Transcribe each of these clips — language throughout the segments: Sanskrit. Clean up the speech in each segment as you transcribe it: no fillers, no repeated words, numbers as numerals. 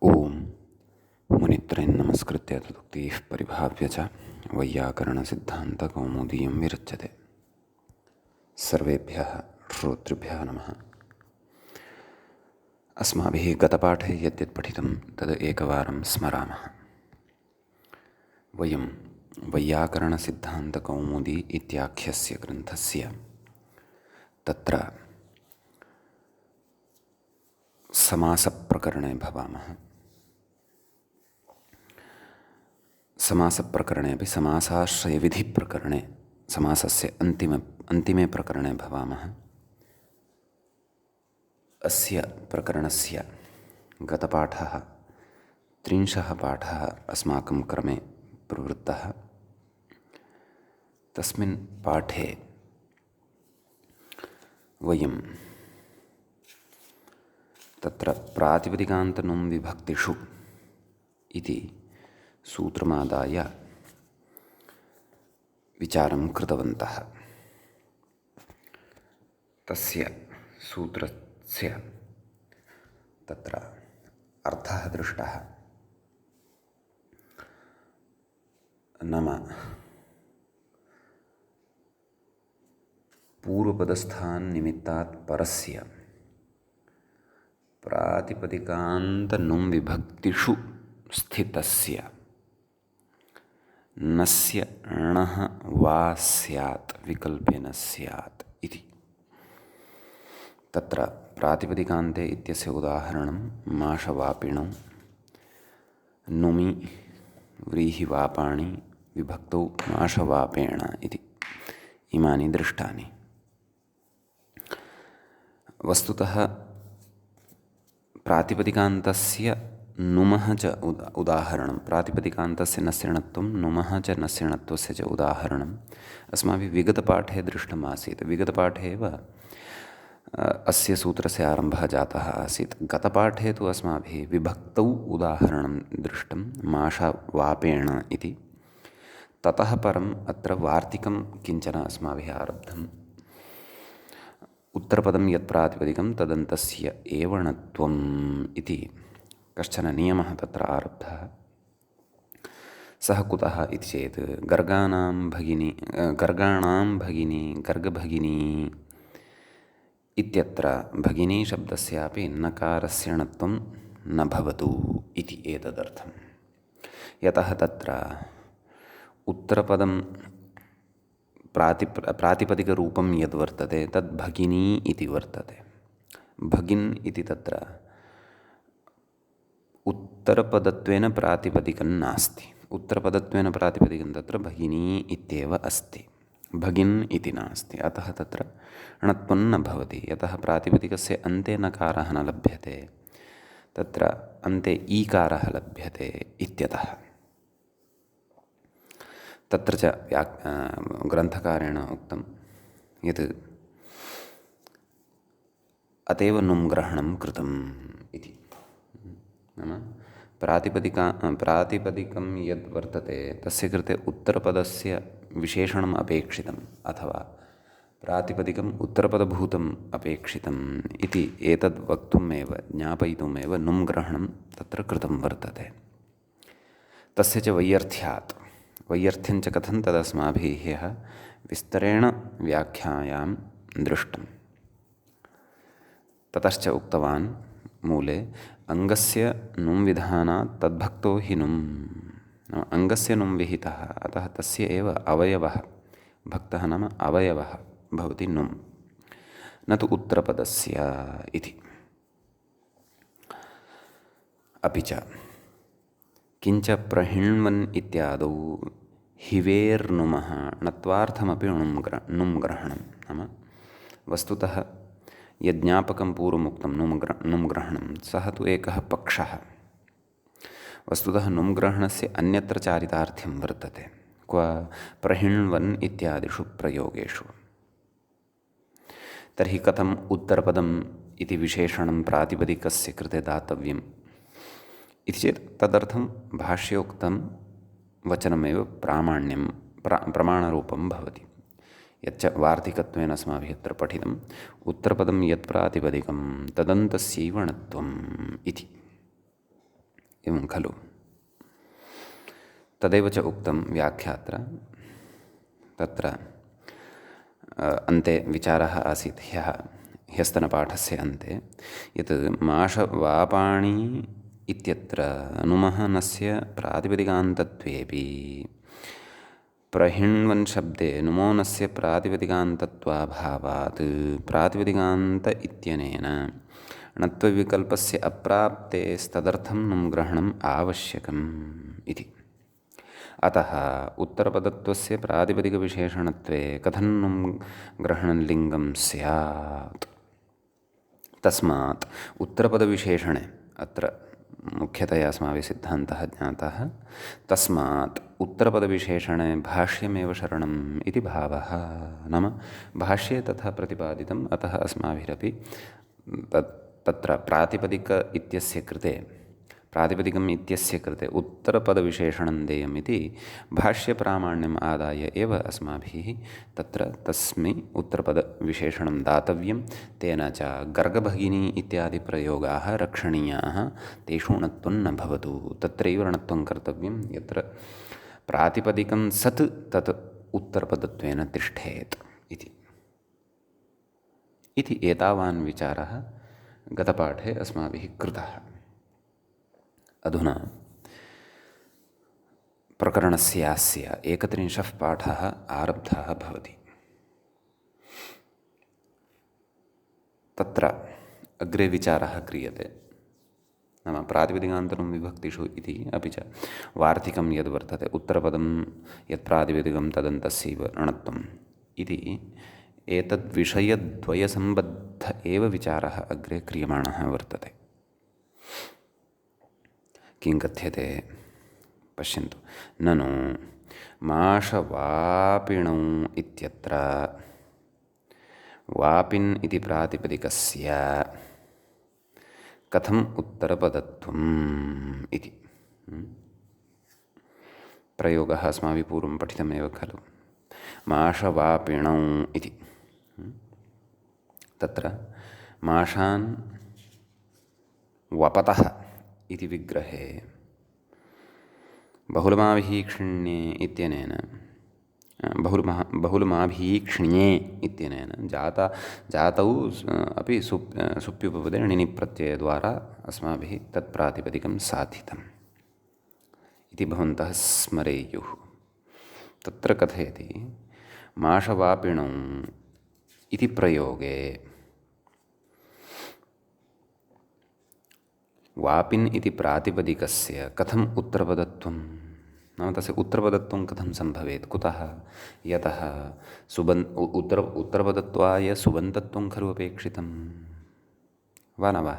ओम मुनित्रयं नमस्कृत्य तदुक्तिः परिभाव्य च वैयाकरणसिद्धान्तकौमुदीयं विरच्यते। सर्वेभ्यः श्रोतृभ्यः नमः। अस्माभिः गतपाठे यद्यत् पठितं तद् एकवारं स्मरामः। वयं वैयाकरणसिद्धान्तकौमुदी इत्याख्यस्य ग्रन्थस्य तत्र समासप्रकरणे भवामः। समासप्रकरणे अपि समासाश्रयविधिप्रकरणे समासस्य अन्तिमे प्रकरणे भवामः। अस्य प्रकरणस्य गतपाठः 30 पाठः अस्माकं क्रमे प्रवृत्तः। तस्मिन् पाठे वयं तत्र प्रातिपदिकान्तनुं विभक्तिषु इति सूत्रमादाय विचारं कृतवन्तः। तस्य सूत्रस्य तत्र अर्थः दृष्टः। नाम पूर्वपदस्थान्निमित्तात् परस्य प्रातिपदिकान्तनुं विभक्तिषु स्थितस्य नस्य णः वा स्यात् विकल्पेन स्यात् इति। तत्र प्रातिपदिकान्ते इत्यस्य उदाहरणं माषवापिणौ, नुमि व्रीहिवापाणि विभक्तौ माषवापेण इति इमानि दृष्टानि। वस्तुतः प्रातिपदिकान्तस्य नुमः च उदाहरणं, प्रातिपदिकान्तस्य नस्यणत्वं नुमः च नस्यणत्वस्य च उदाहरणम् अस्माभिः विगतपाठे दृष्टम् आसीत्। विगतपाठे एव अस्य सूत्रस्य आरम्भः जातः आसीत्। गतपाठे तु अस्माभिः विभक्तौ उदाहरणं दृष्टं माषवापेण इति। ततः परम् अत्र वार्तिकं किञ्चन अस्माभिः आरब्धम्। उत्तरपदं यत् प्रातिपदिकं तदन्तस्य एवणत्वम् इति कश्चन नियमः तत्र आरब्धः। सः कुतः इति चेत् गर्गाणां भगिनी गर्गभगिनी इत्यत्र भगिनी शब्दस्यापि नकारस्य णत्वं न भवतु इति एतदर्थं। यतः तत्र उत्तरपदं प्रातिपदिकरूपं यद्वर्तते तद् भगिनी इति वर्तते। भगिन् इति तत्र उत्तरपदत्वेन प्रातिपदिकं नास्ति। उत्तरपदत्वेन प्रातिपदिकं तत्र भगिनी इत्येव अस्ति, भगिन् इति नास्ति। अतः तत्र णत्वं न भवति। यतः प्रातिपदिकस्य अन्ते नकारः न लभ्यते, तत्र अन्ते ईकारः लभ्यते इत्यतः। तत्र च ग्रन्थकारेण उक्तं यत् अतएव नुं ग्रहणं कृतम् इति। नाम प्रातिपदिकं यद् वर्तते तस्य कृते उत्तरपदस्य विशेषणम् अपेक्षितम्, अथवा प्रातिपदिकम् उत्तरपदभूतम् अपेक्षितम् इति एतद् वक्तुमेव ज्ञापयितुमेव नुं ग्रहणं तत्र कृतं वर्तते। तस्य च वैयर्थ्यञ्च कथं तदस्माभिः ह्यः विस्तरेण व्याख्यायां दृष्टम्। ततश्च उक्तवान् मूले अङ्गस्य नुं विधानात् तद्भक्तो हि नुम्। अङ्गस्य नुं विहितः, अतः तस्य एव अवयवः, भक्तः नाम अवयवः भवति नुम्, न तु उत्तरपदस्य इति। अपि च किञ्च प्रहिण्वन् इत्यादौ हिवेर्नुमः णत्वार्थमपि नुं ग्रहणं। नाम वस्तुतः यज्ञापकं पूर्वमुक्तं नुं ग्रहणं सः तु एकः पक्षः। वस्तुतः नुं ग्रहणस्य अन्यत्र चारितार्थ्यं वर्तते। क्व? प्रहिण्वन् इत्यादिषु प्रयोगेषु। तर्हि कथम् उत्तरपदम् इति विशेषणं प्रातिपदिकस्य कृते दातव्यम् इति चेत् तदर्थं भाष्योक्तं वचनमेव प्रमाणरूपं भवति। यच्च वार्तिकत्वेन अस्माभिः अत्र पठितम् उत्तरपदं यत् प्रातिपदिकं तदन्तस्यैव णत्वम् इति। एवं खलु। तदेव च उक्तं व्याख्यात्र तत्र अन्ते विचारः आसीत् ह्यस्तनपाठस्य अन्ते यत् माषवापाणि इत्यत्र नुमहनस्य प्रातिपदिकान्तत्वेऽपि प्रहिण्वन् शब्दे नुमोनस्य प्रातिपदिकान्तत्वाभावात् प्रातिपदिकान्त इत्यनेन णत्वविकल्पस्य अप्राप्तेस्तदर्थं नुम् ग्रहणम् आवश्यकम् इति। अतः उत्तरपदत्वस्य प्रातिपदिकविशेषणत्वे कथं नुम् ग्रहणलिङ्गं स्यात्। तस्मात् उत्तरपदविशेषणे अत्र मुख्यतया अस्माभिः सिद्धान्तः ज्ञातः। तस्मात् उत्तरपदविशेषणे भाष्यमेव शरणम् इति भावः। नाम भाष्ये तथा प्रतिपादितम्, अतः अस्माभिरपि तत्र प्रातिपदिकम् इत्यस्य कृते उत्तरपदविशेषणं देयम् इति भाष्यप्रामाण्यम् आदाय एव अस्माभिः तत्र तस्मै उत्तरपदविशेषणं दातव्यं। तेन च गर्गभगिनी इत्यादि प्रयोगाः रक्षणीयाः, तेषु णत्वं न भवतु, तत्रैव णत्वं कर्तव्यं। यत्र प्रातिपदिकं सत् तत् उत्तरपदत्वेन तिष्ठेत् इति एतावान् विचारः गतपाठे अस्माभिः कृतः। अधुना प्रकरणस्यास्य 31 पाठः आरब्धः भवति। तत्र अग्रे विचारः क्रियते, नाम प्रातिपदिकान्तरं विभक्तिषु इति, अपि च वार्तिकं यद् वर्तते उत्तरपदं यत् प्रातिपदिकं तदन्तस्यैव णत्वम् इति एतद्विषयद्वयसम्बद्ध एव विचारः अग्रे क्रियमाणः वर्तते। किं कथ्यते पश्यन्तु। ननु माषवापिणौ इत्यत्र वापिन् इति प्रातिपदिकस्य कथम् उत्तरपदत्वम् इति प्रयोगः अस्माभिः पूर्वं पठितमेव खलु। माषवापिणौ इति तत्र माषान् वपतः इति विग्रहे बहुलमाभीक्ष्ण्ये इत्यनेन बहुलमाभीक्ष्ण्ये इत्यनेन जातौ अपि सुप्युपपदे णिनिप्रत्ययद्वारा अस्माभिः तत्प्रातिपदिकं साधितम् इति भवन्तः स्मरेयुः। तत्र कथयति माषवापिणौ इति प्रयोगे वापिन् इति प्रातिपदिकस्य कथम् उत्तरपदत्वं, नाम तस्य उत्तरपदत्वं कथं सम्भवेत्, कुतः? यतः उत्तरपदत्वाय सुबन्तत्वं खलु अपेक्षितं, वा न वा?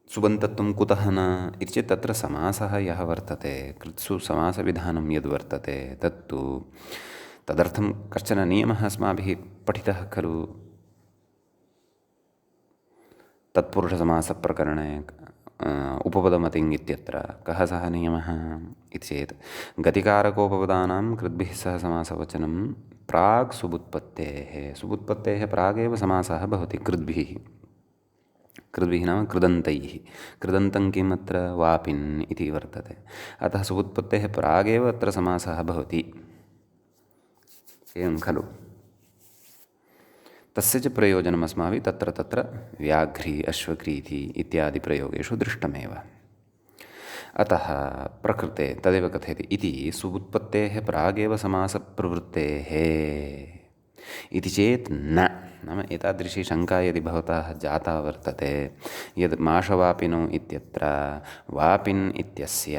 सुबन्तत्वं कुतः न इति चेत् तत्र समासः यः वर्तते, कृत्सु समासविधानं यद्वर्तते तत्तु तदर्थं कश्चन नियमः अस्माभिः पठितः खलु। तत्पुरुषसमासप्रकरणे उपपदमतिङ् इत्यत्र कः सः नियमः इति चेत् गतिकारकोपपदानां कृद्भिः सह समासवचनं प्राक् सुबुत्पत्तेः प्रागेव समासः भवति कृद्भिः नाम कृदन्तैः। कृदन्तं किम् अत्र वापिन् इति वर्तते, अतः सुबुत्पत्तेः प्रागेव अत्र समासः भवति, एवं खलु। तस्य च प्रयोजनम् अस्माभिः तत्र व्याघ्री अश्वक्रीति इत्यादि प्रयोगेषु दृष्टमेव। अतः प्रकृते तदेव कथयति इति सुबुत्पत्तेः प्रागेव समासप्रवृत्तेः इति चेत् न, नाम एतादृशी शङ्का यदि भवतः जाता वर्तते यद् माषवापिनौ इत्यत्र वापिन् इत्यस्य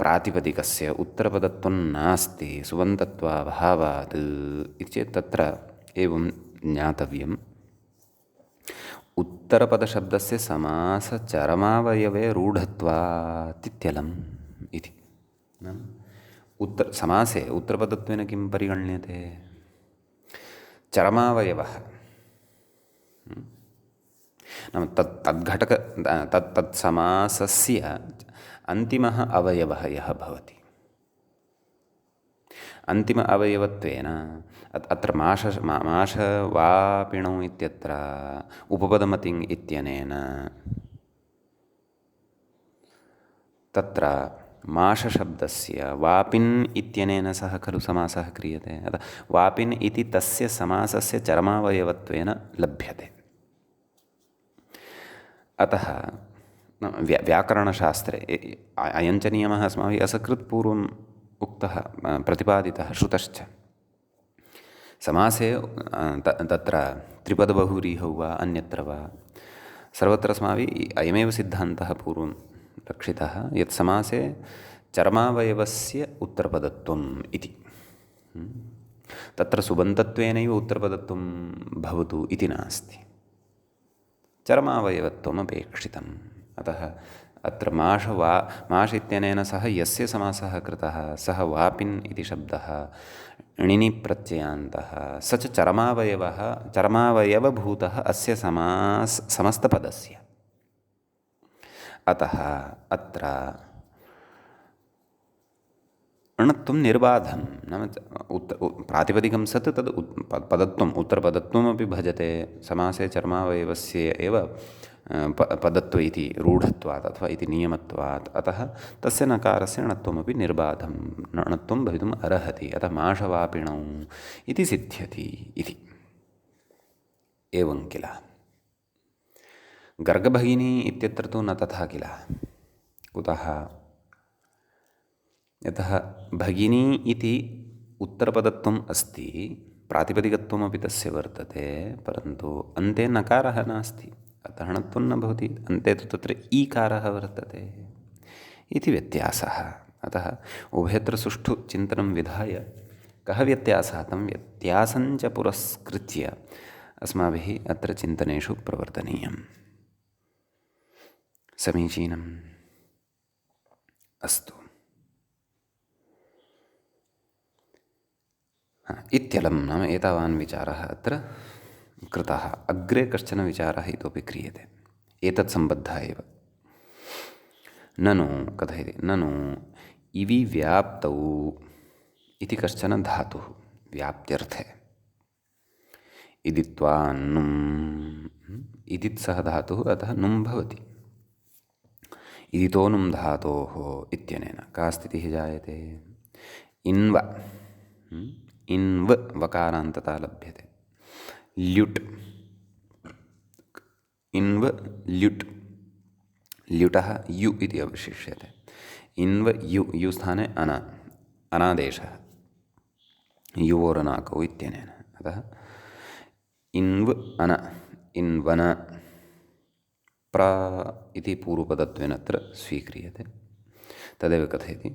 प्रातिपदिकस्य उत्तरपदत्वं नास्ति सुबन्तत्वाभावात् इति चेत् तत्र एवं ज्ञातव्यम्। उत्तरपदशब्दस्य समासचरमावयवे रूढत्वात् इत्यलम् इति। समासे उत्तरपदत्वेन किं परिगण्यते? चरमावयवः, नाम तत्समासस्य अन्तिमः अवयवः यः भवति, अन्तिम अवयवत्वेन अत्र माषवापिणौ इत्यत्र उपपदमतिङ् इत्यनेन तत्र माषशब्दस्य वापिन् इत्यनेन सह खलु समासः क्रियते। अतः वापिन् इति तस्य समासस्य चरमावयवत्वेन लभ्यते। अतः व्याकरणशास्त्रे अयञ्च नियमः अस्माभिः असकृत् पूर्वम् उक्तः, प्रतिपादितः, श्रुतश्च। समासे तत्र त्रिपदबहुव्रीहौ वा अन्यत्र वा सर्वत्र अस्माभिः अयमेव सिद्धान्तः पूर्वं रक्षितः, यत् समासे चर्मावयवस्य उत्तरपदत्वम् इति। तत्र सुबन्तत्वेनैव उत्तरपदत्वं भवतु इति नास्ति, चर्मावयवत्वम् अपेक्षितम्। अतः अत्र माष इत्यनेन सह यस्य समासः कृतः सः वापिन् इति शब्दः णिनि प्रत्ययान्तः, स च चर्मावयवभूतः अस्य समस्तपदस्य। अतः अत्र णत्वं निर्बाधं, नाम प्रातिपदिकं सत् तद् पदत्वम् उत्तरपदत्वमपि भजते, समासे चर्मावयवस्य एव पदत्व इति रूढत्वात् अथवा इति नियमत्वात्। अतः तस्य नकारस्य णत्वमपि निर्बाधं णत्वं भवितुम् अर्हति। अतः माषवापिणौ इति सिद्ध्यति इति। एवं किल। गर्गभगिनी इत्यत्र तु न तथा किल। कुतः? यतः भगिनी इति उत्तरपदत्वम् अस्ति, प्रातिपदिकत्वमपि तस्य वर्तते, परन्तु अन्ते नकारः नास्ति, अतः णत्वं न भवति। अन्ते तु तत्र ईकारः वर्तते इति व्यत्यासः। अतः उभयत्र सुष्ठु चिन्तनं विधाय कः व्यत्यासः, तं व्यत्यासञ्च पुरस्कृत्य अस्माभिः अत्र चिन्तनेषु प्रवर्तनीयम्। समीचीनम्। अस्तु। इत्यलं नाम एतावान् विचारः अत्र कृतः। अग्रे कश्चन विचारः इतोपि क्रियते, एतत् सम्बद्धः एव। ननु कथयति, ननु इवि व्याप्तौ इति कश्चन धातुः व्याप्त्यर्थे। इदित्वा नुम्, इदित् सः धातुः, अतः नुम् भवति। इदितो नुम् धातोः इत्यनेन का स्थितिः जायते? इन्व, इन्व वकारान्तता लभ्यते। ल्युट्, इन्व ल्युट्, ल्युटः यु इति अवशिष्यते। इन्व यु, यु स्थाने अनादेशः युवोरनाकौ इत्यनेन। अतः इन्व अन, इन्वन प्र इति पूर्वपदत्वेन अत्र स्वीक्रियते। तदेव कथयति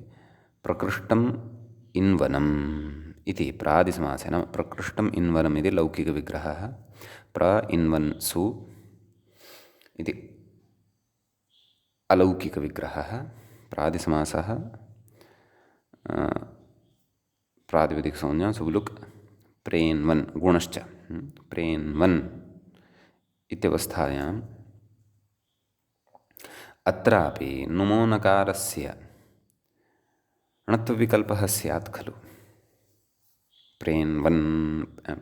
प्रकृष्टम् इन्वनम् इति प्रादिसमासे, नाम प्रकृष्टम् इन्वनम् इति लौकिकविग्रहः, प्र इन्वन् सु इति अलौकिकविग्रहः, प्रादिसमासः, प्रातिपदिकसंज्ञा सुबुलुक् प्रेन्वन् गुणश्च प्रेन्वन् इत्यवस्थायाम् अत्रापि नुमो नकारस्य णत्वविकल्पः स्यात् खलु।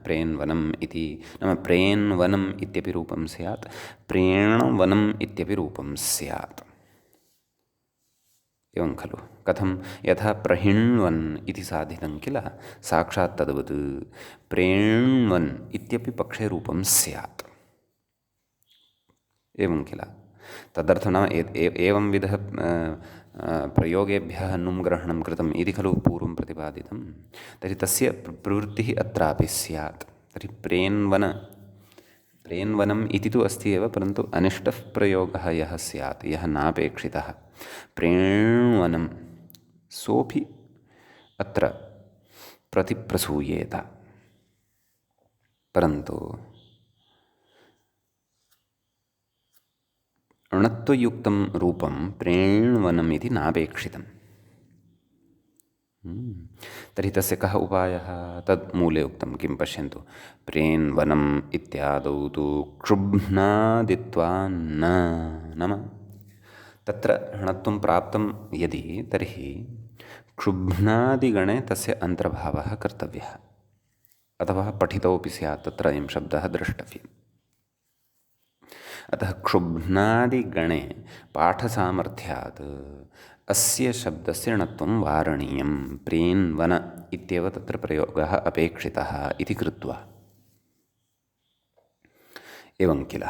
प्रेन्वनम् इति, नाम प्रेन्वनम् इत्यपि रूपं स्यात्, प्रेणवनम् इत्यपि रूपं स्यात्। एवं खलु। कथं? यथा प्रहिण्वन् इति साधितं किल, साक्षात् तद्वत् प्रेण्वन् इत्यपि पक्षे रूपं स्यात्। एवं किल। तदर्थं नाम एवंविधः प्रयोगेभ्यः नुम् ग्रहणं कृतम् इति खलु पूर्वं प्रतिपादितं। तर्हि तस्य प्रवृत्तिः अत्रापि स्यात्। तर्हि प्रेन्वनम् इति तु अस्ति एव, परन्तु अनिष्टः प्रयोगः यः स्यात्, यः नापेक्षितः, प्रेण्वनं, सोऽपि अत्र प्रतिप्रसूयेत। परन्तु णत्वयुक्तं रूपं प्रेण्वनम् इति नापेक्षितम्। तर्हि तस्य कः उपायः? तद् मूले उक्तं। किं पश्यन्तु, प्रेन्वनम् इत्यादौ तु क्षुभ्नादित्वा न, नाम तत्र णत्वं प्राप्तं यदि, तर्हि क्षुभ्नादिगणे तस्य अन्तर्भावः कर्तव्यः, अथवा पठितोऽपि स्यात्, तत्र अयं शब्दः द्रष्टव्यः। अतः क्षुभ्नादिगणे पाठसामर्थ्यात् अस्य शब्दस्य णत्वं वारणीयं प्रेन् वन इत्येव तत्र प्रयोगः अपेक्षितः इति कृत्वा एवं किल।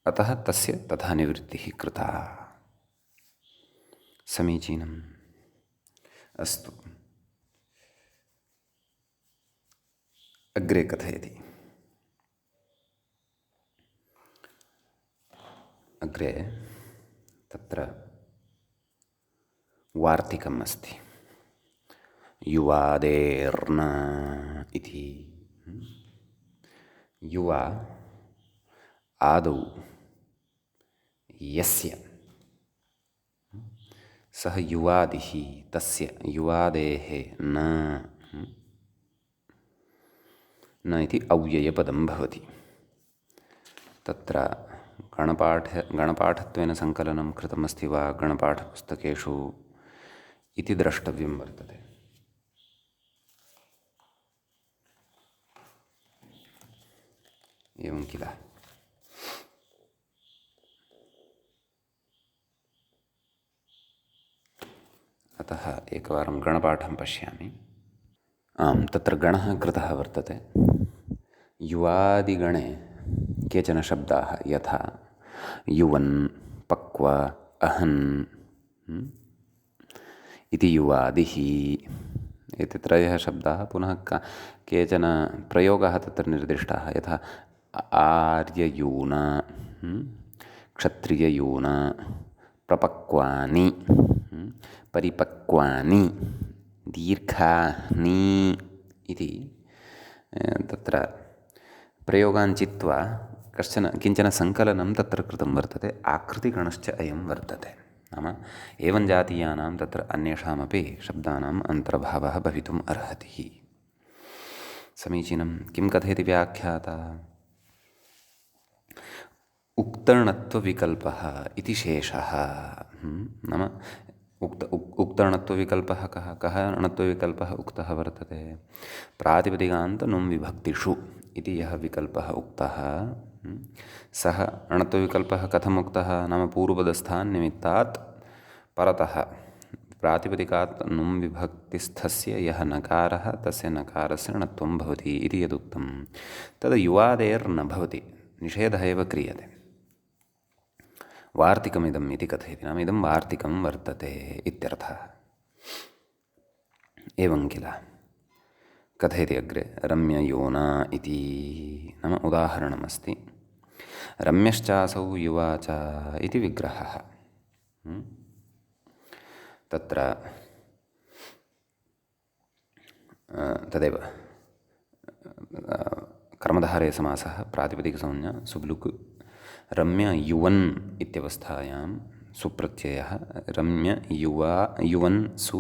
अतः तस्य तथा निवृत्तिः कृता। समीचीनम्। अस्तु, अग्रे कथयति। अग्रे तत्र वार्तिकम् अस्ति, युवादेर्न इति। युवा आदौ यस्य, सः युवादिः, तस्य युवादेः न इति अव्ययपदं भवति। तत्र गणपाठत्वेन सङ्कलनं कृतमस्ति वा गणपाठपुस्तकेषु इति द्रष्टव्यं वर्तते। एवं किल। अतः एकवारं गणपाठं पश्यामि। आम्, तत्र गणः कृतः वर्तते। युवादिगणे केचन शब्दाः यथा युवन्, पक्व, अहन् इति युवादिः, एते त्रयः शब्दाः। पुनः केचन प्रयोगाः तत्र निर्दिष्टाः, यथा आर्ययून, क्षत्रिययून, प्रपक्वानि, परिपक्वानि, दीर्घानि इति तत्र प्रयोगान् चित्वा किञ्चन सङ्कलनं तत्र कृतं वर्तते। आकृतिगणश्च अयं वर्तते। नाम एवं जातीयानां तत्र अन्येषामपि शब्दानाम् अन्तर्भावः भवितुम् अर्हति। समीचीनं। किं कथयति व्याख्याता? उक्तणत्वविकल्पः इति शेषः। नाम उक्तणत्वविकल्पः कः णत्वविकल्पः उक्तः वर्तते? प्रातिपदिकान्त नुं विभक्तिषु इति यः विकल्पः उक्तः, सः णत्वविकल्पः कथम् उक्तः? नाम पूर्वपदस्थान् निमित्तात् परतः प्रातिपदिकात् नुं विभक्तिस्थस्य यः नकारः तस्य नकारस्य णत्वं भवति इति यदुक्तं तद् युवादेर्न भवति, निषेधः एव क्रियते। वार्तिकमिदम् इति कथयति। नाम इदं वार्तिकं वर्तते इत्यर्थः। एवं किल। कथयति अग्रे। रम्ययोन इति, नाम उदाहरणमस्ति। रम्यश्चासौ युवा च इति विग्रहः। तत्र तदेव कर्मधारयसमासः, प्रातिपदिकसंज्ञा सुब्लुक्, रम्ययुवन् इत्यवस्थायां सुप्रत्ययः, रम्ययुवा युवन् सु।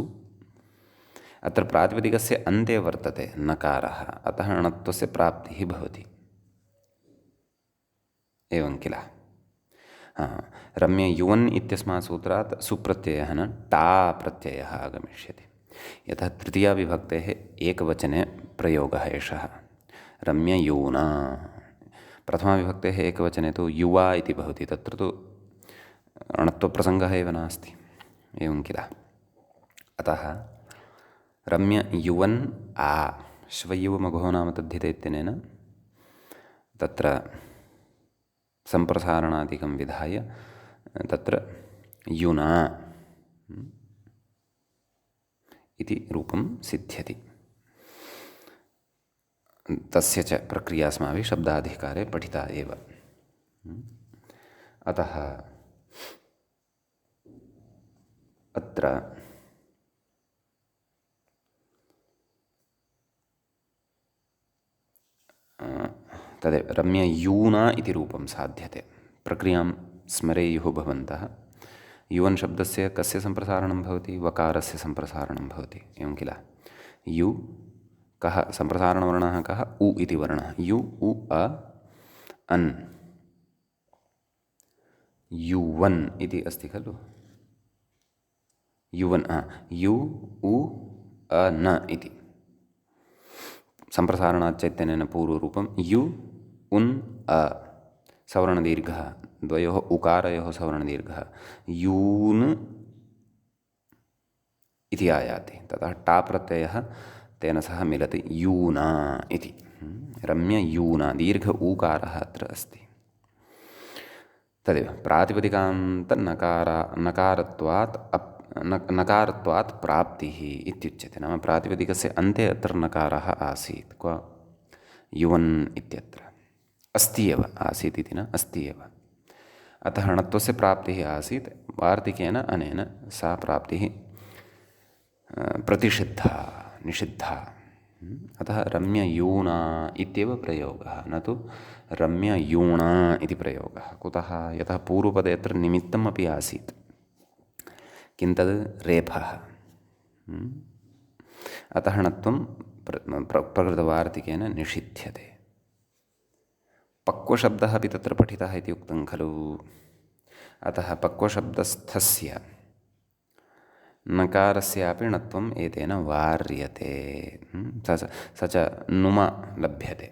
अत्र प्रातिपदिकस्य अन्ते वर्तते नकारः, अतः णत्वस्य प्राप्तिः भवति। एवं किल। रम्ययुवन् इत्यस्मात् सूत्रात् सुप्रत्ययः न टा प्रत्ययः आगमिष्यति। यतः तृतीयाविभक्तेः एकवचने प्रयोगः एषः, रम्ययून। प्रथमाविभक्तेः एकवचने तु युवा इति भवति, तत्र तु णत्वप्रसङ्गः एव नास्ति। एवं किल। अतः रम्ययुवन् आ श्वयुवमघो नाम तद्धिते इत्यनेन तत्र सम्प्रसारणादिकं विधाय तत्र युना इति रूपं सिद्ध्यति। तस्य च प्रक्रिया अस्माभिः शब्दाधिकारे पठिता एव। अतः अत्र तदेव रम्ययूना इति रूपं साध्यते। प्रक्रियां स्मरेयुः भवन्तः। युवन् शब्दस्य कस्य सम्प्रसारणं भवति? वकारस्य सम्प्रसारणं भवति। एवं किल। यु कः सम्प्रसारणवर्णः कः? उ इति वर्णः। यु उ अ अन्, युवन् इति अस्ति खलु। युवन् यु उ अ न इति सम्प्रसारणाच्च इत्यनेन पूर्वरूपं यु उन् अ सवर्णदीर्घः, द्वयोः उकारयोः सवर्णदीर्घः यून् इति आयाति। ततः टा प्रत्ययः तेन सह मिलति यूना इति। रम्ययूना दीर्घ ऊकारः अत्र अस्ति। तदेव नकारत्वात् प्राप्तिः इत्युच्यते। नाम प्रातिपदिकस्य अन्ते अत्र नकारः आसीत्। क्व युवन् इत्यत्र अस्ति एव, आसीत् इति न, अस्ति एव। अतः णत्वस्य प्राप्तिः आसीत्। वार्तिकेन अनेन सा प्राप्तिः प्रतिषिद्धा, निषिद्धा। अतः रम्ययूना इत्येव प्रयोगः, न तु रम्ययूणा इति प्रयोगः। कुतः? यतः पूर्वपदे अत्र निमित्तम् अपि आसीत्। किं तद्? रेफः। अतः णत्वं प्रकृतवार्तिकेन निषिध्यते। पक्वशब्दः अपि तत्र पठितः इति उक्तं खलु। अतः पक्वशब्दस्थस्य नकारस्यापि णत्वम् एतेन वार्यते। स च नुम लभ्यते।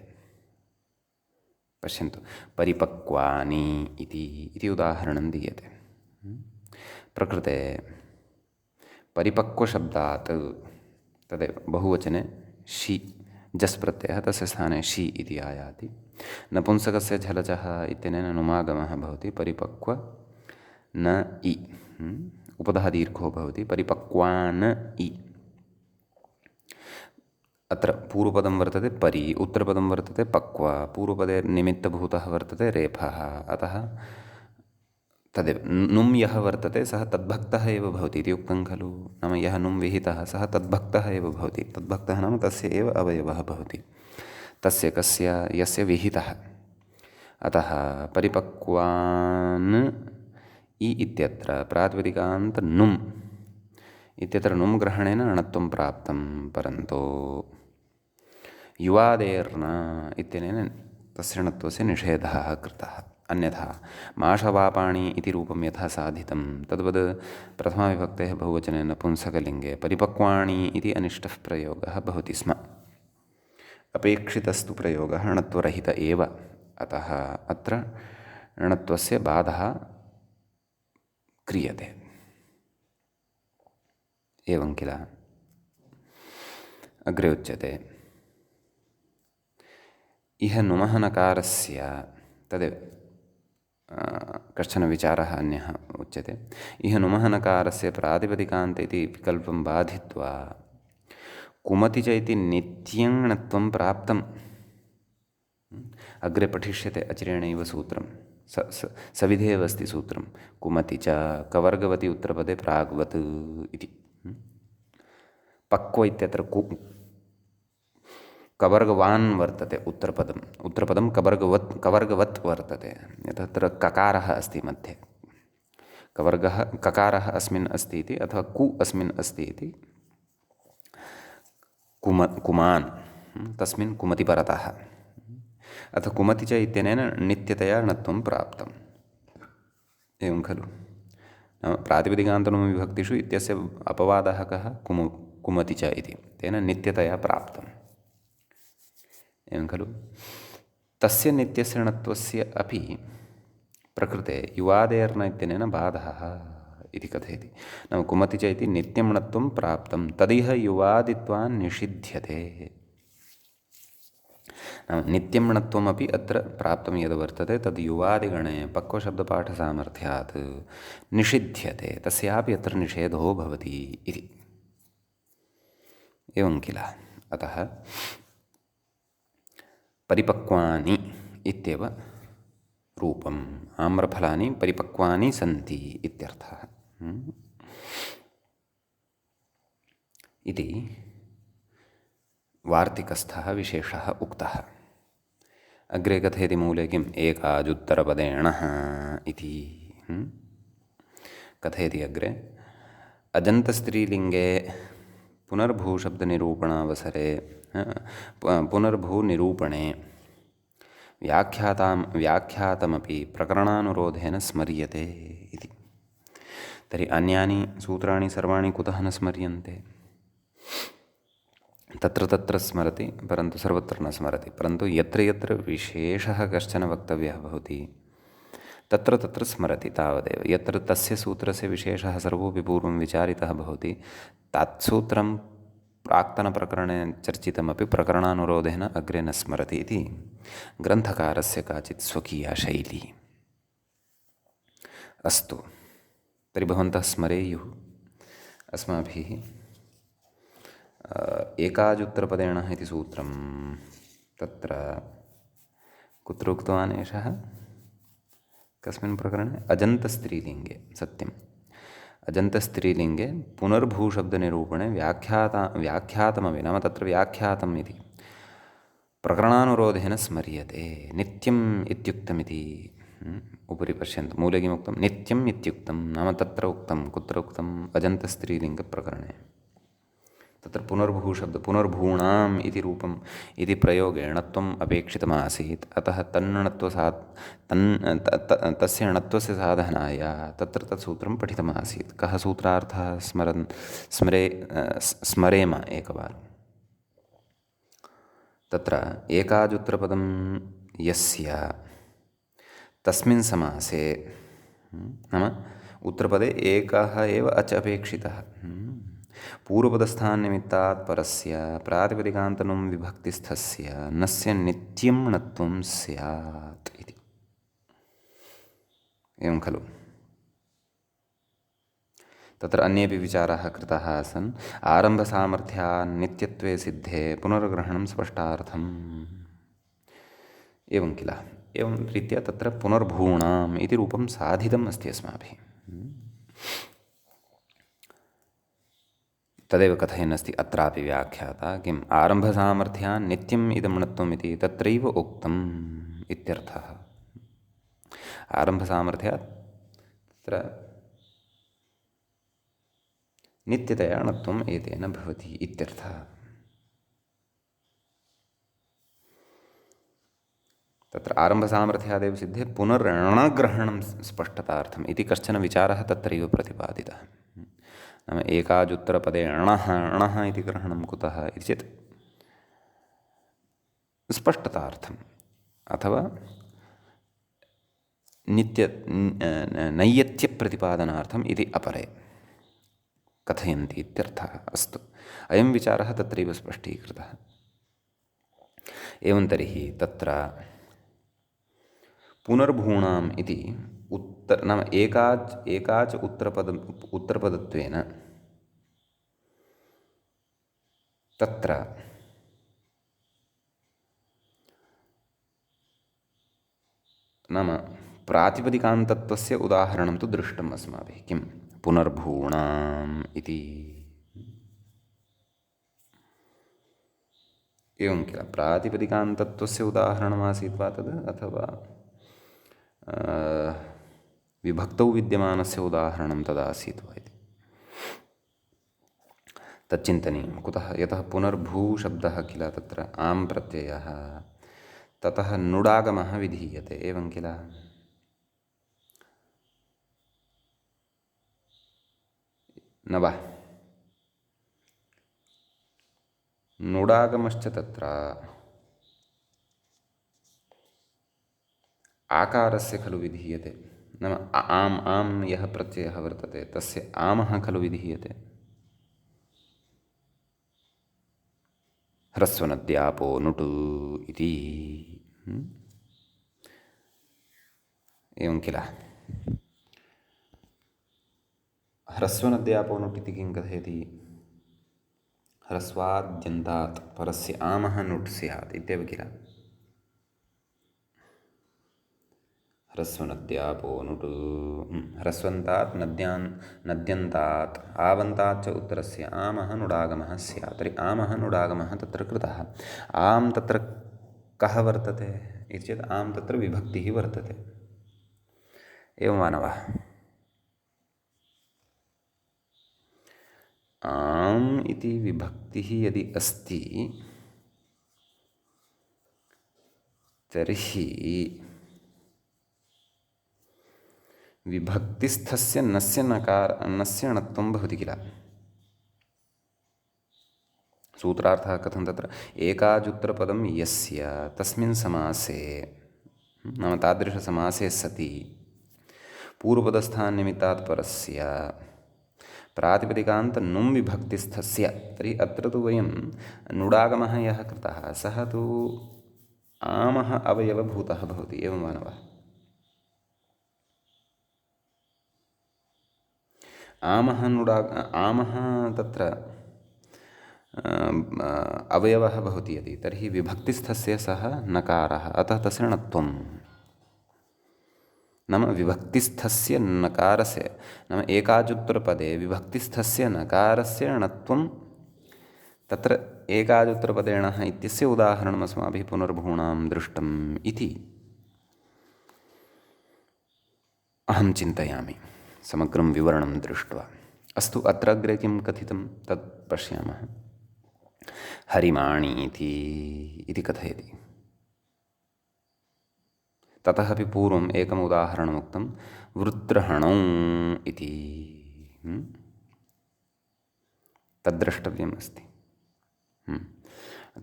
पश्यन्तु, परिपक्वानि इति उदाहरणं दीयते। प्रकृते परिपक्वशब्दात् तदेव बहुवचने षि जस् प्रत्ययः, तस्य स्थाने षि इति आयाति। नपुंसकस्य झलजः इत्यनेन नुमागमः भवति। परिपक्व न इ, उपधः दीर्घो भवति। परिपक्वान् इ। अत्र पूर्वपदं वर्तते परि, उत्तरपदं वर्तते पक्व। पूर्वपदे निमित्तभूतः वर्तते रेफः। अतः तदेव नुम् यः वर्तते सः तद्भक्तः एव भवति इति उक्तं खलु। नाम यः नुम् विहितः सः तद्भक्तः एव भवति। तद्भक्तः नाम तस्य एव अवयवः भवति, तस्य कस्य, यस्य विहितः। अतः परिपक्वान् इ इत्यत्र प्रातिपदिकान्त नुम् इत्यत्र नुम् ग्रहणेन णत्वं प्राप्तं। परन्तु युवादेर्न इत्यनेन तस्य णत्वस्य निषेधः कृतः। अन्यथा माषवापाणि इति रूपं यथा साधितं तद्वद् प्रथमाविभक्तेः बहुवचने नपुंसकलिङ्गे परिपक्वाणि इति अनिष्टः प्रयोगः भवति स्म। अपेक्षितस्तु प्रयोगः णत्वरहित एव। अतः अत्र णत्वस्य बाधः क्रियते। एवं किल। अग्रे उच्यते इह नुमः नकारस्य, तदेव कश्चन विचारः अन्यः उच्यते। इह नुमः नकारस्य प्रातिपदिकान्त इति विकल्पं बाधित्वा कुमति च इति नित्यं णत्वं प्राप्तम्। अग्रे पठिष्यते अचिरेणैव सूत्रं। सविधेव अस्ति सूत्रं। कुमति च कवर्गवति उत्तरपदे प्राग्वत् इति। पक्व इत्यत्र कवर्गवान् वर्तते उत्तरपदम्। उत्तरपदं कवर्गवत् वर्तते। तत्र ककारः अस्ति मध्ये। कवर्गः ककारः अस्मिन् अस्ति इति, अथवा कु अस्मिन् अस्ति इति। कुमान् तस्मिन् कुमति परतः। अथ कुमति च इत्यनेन नित्यतया णत्वं प्राप्तम्। एवं खलु। प्रातिपदिकान्तनुमविभक्तिषु इत्यस्य अपवादः कः? कुमति च इति। तेन नित्यतया प्राप्तम्। एवं खलु। तस्य नित्यस्य णत्वस्य अपि प्रकृते युवादेर्न इत्यनेन बाधः इति कथयति। नाम कुमति च इति नित्यं णत्वं प्राप्तं, तदिह युवादित्वान् निषिध्यते। नाम नित्यं णत्वमपि अत्र प्राप्तं यद् वर्तते तद् युवादिगणे पक्वशब्दपाठसामर्थ्यात् निषिध्यते। तस्यापि अत्र निषेधो भवति इति। एवं किल। अतः परिपक्वानि इत्येव रूपम्। आम्रफलानि परिपक्वानि सन्ति इत्यर्थः। इति वार्तिकस्थः विशेषः उक्तः। अग्रे कथयति मूले किम्? एकाजुत्तरपदेणः इति कथयति अग्रे। अजन्तस्त्रीलिङ्गे पुनर्भूशब्दनिरूपणावसरे पुनर्भूनिरूपणे व्याख्यातमपि प्रकरणानुरोधेन स्मर्यते इति। तर्हि अन्यानि सूत्राणि सर्वाणि कुतः न स्मर्यन्ते? तत्र तत्र स्मरति, परन्तु सर्वत्र न स्मरति। परन्तु यत्र यत्र विशेषः कश्चन वक्तव्यः भवति तत्र तत्र स्मरति तावदेव। यत्र तस्य सूत्रस्य विशेषः सर्वोऽपि पूर्वं विचारितः भवति, तत्सूत्रं प्राक्तनप्रकरणे चर्चितमपि प्रकरणानुरोधेन अग्रे न स्मरति इति ग्रन्थकारस्य काचित् स्वकीया शैली। अस्तु, तर्हि भवन्तः स्मरेयुः अस्माभिः एकाजुत्तरपदेणः इति सूत्रं तत्र कुत्र उक्तवान् एषः? कस्मिन् प्रकरणे? अजन्तस्त्रीलिङ्गे। सत्यम्, अजन्तस्त्रीलिङ्गे पुनर्भूशब्दनिरूपणे व्याख्यातमपि, नाम तत्र व्याख्यातम् इति प्रकरणानुरोधेन स्मर्यते। नित्यम् इत्युक्तमिति उपरि पश्यन्तु, मूले किमुक्तं? नित्यम् इत्युक्तं, नाम तत्र उक्तं, कुत्र उक्तम्? अजन्तस्त्रीलिङ्गप्रकरणे। तत्र पुनर्भूशब्द, पुनर्भूणाम् इति रूपम् इति प्रयोगेण त्वम् अपेक्षितमासीत्। अतः तस्य णत्वस्य साधनाय तत्र तत् सूत्रं पठितमासीत्। कः सूत्रार्थः स्मरेम एकवारं। तत्र एकाजुत्तरपदं यस्य तस्मिन् समासे, नाम उत्तरपदे एकः एव अच् अपेक्षितः, पूर्वपदस्थान्निमित्तात् परस्य प्रातिपदिकान्तनुं विभक्तिस्थस्य नस्य नित्यं णत्वं स्यात् इति। एवं खलु? तत्र अन्येपि विचाराः कृताः आसन्। आरम्भसामर्थ्यान्नित्यत्वे सिद्धे पुनर्ग्रहणं स्पष्टार्थम्, एवं किल? एवं रीत्या तत्र पुनर्भूणाम् इति रूपं साधितम् अस्ति अस्माभिः। तदेव कथयन् अस्ति अत्रापि व्याख्याता। किम्? आरम्भसामर्थ्यान् नित्यम् इदं णत्वम् इति तत्रैव उक्तम् इत्यर्थः। आरम्भसामर्थ्यात् तत्र नित्यतया णत्वम् एतेन भवति इत्यर्थः। तत्र आरम्भसामर्थ्यादेव सिद्धे पुनर्णग्रहणं स्पष्टतार्थम् इति कश्चन विचारः तत्रैव प्रतिपादितः। नाम एकाजुत्तरपदे णः इति ग्रहणं कुतः इति चेत् स्पष्टतार्थम्, अथवा नैयत्यप्रतिपादनार्थम् इति अपरे कथयन्ति इत्यर्थः। अस्तु, अयं विचारः तत्रैव स्पष्टीकृतः। एवं तर्हि तत्र पुनर्भूणाम् इति नाम एकाच उत्तरपदत्वेन तत्र नाम प्रातिपदिकान्तत्वस्य उदाहरणं तु दृष्टम् अस्माभिः। किं? पुनर्भूणाम् इति। एवं किल? प्रातिपदिकान्तत्वस्य उदाहरणमासीत् वा तद्, अथवा विभक्तौ विद्यमानस्य उदाहरणं तदासीत् वा इति तच्चिन्तनीयं। कुतः? यतः पुनर्भूशब्दः किल, तत्र आम् प्रत्ययः, ततः नुडागमः विधीयते। एवं किल? न वा? नुडागमश्च तत्र आकारस्य खलु विधीयते। नाम आम् यः प्रत्ययः वर्तते तस्य आमः खलु विधीयते। ह्रस्वनद्यापो नुटु इति। एवं किल? ह्रस्वनद्यापो नुट् इति किं कथयति? ह्रस्वाद्यन्तात् परस्य आमः नुट् स्यात् इत्येव किल? ह्रस्वनद्यापो नुट्, ह्रस्वन्तात् नद्यन्तात् आवन्तात् च उत्तरस्य आमः नुडागमः स्यात्। तर्हि आमः नुडागमः तत्र कृतः। आम् तत्र कः वर्तते इति चेत् आम् तत्र विभक्तिः वर्तते। एवं वा न वा? आम् इति विभक्तिः यदि अस्ति तर्हि विभक्तिस्थस्य नस्य णत्वं भवति किल? सूत्रार्थः कथं? तत्र एकाजुत्तरपदं यस्य तस्मिन् समासे, नाम तादृशसमासे सति पूर्वपदस्थान्निमित्तात् परस्य प्रातिपदिकान्त नुं विभक्तिस्थस्य, तर्हि अत्र तु वयं नुडागमः यः कृतः सः तु आमः अवयवभूतः भवति, एवं वा न वा? आमः तत्र अवयवः भवति यदि, तर्हि विभक्तिस्थस्य सः नकारः, अतः तस्य णत्वं। नाम विभक्तिस्थस्य नकारस्य, नाम एकाजुत्तरपदे विभक्तिस्थस्य नकारस्य णत्वं तत्र एकाजुत्तरपदेण इत्यस्य उदाहरणम् अस्माभिः पुनर्भूणां दृष्टम् इति अहं चिन्तयामि, समग्रं विवरणं दृष्ट्वा। अस्तु, अत्र अग्रे किं कथितं तत् पश्यामः। हरिमाणीति इति कथयति। ततः अपि पूर्वम् एकम् उदाहरणमुक्तं, वृत्रहणौ इति। तद्द्रष्टव्यम् अस्ति।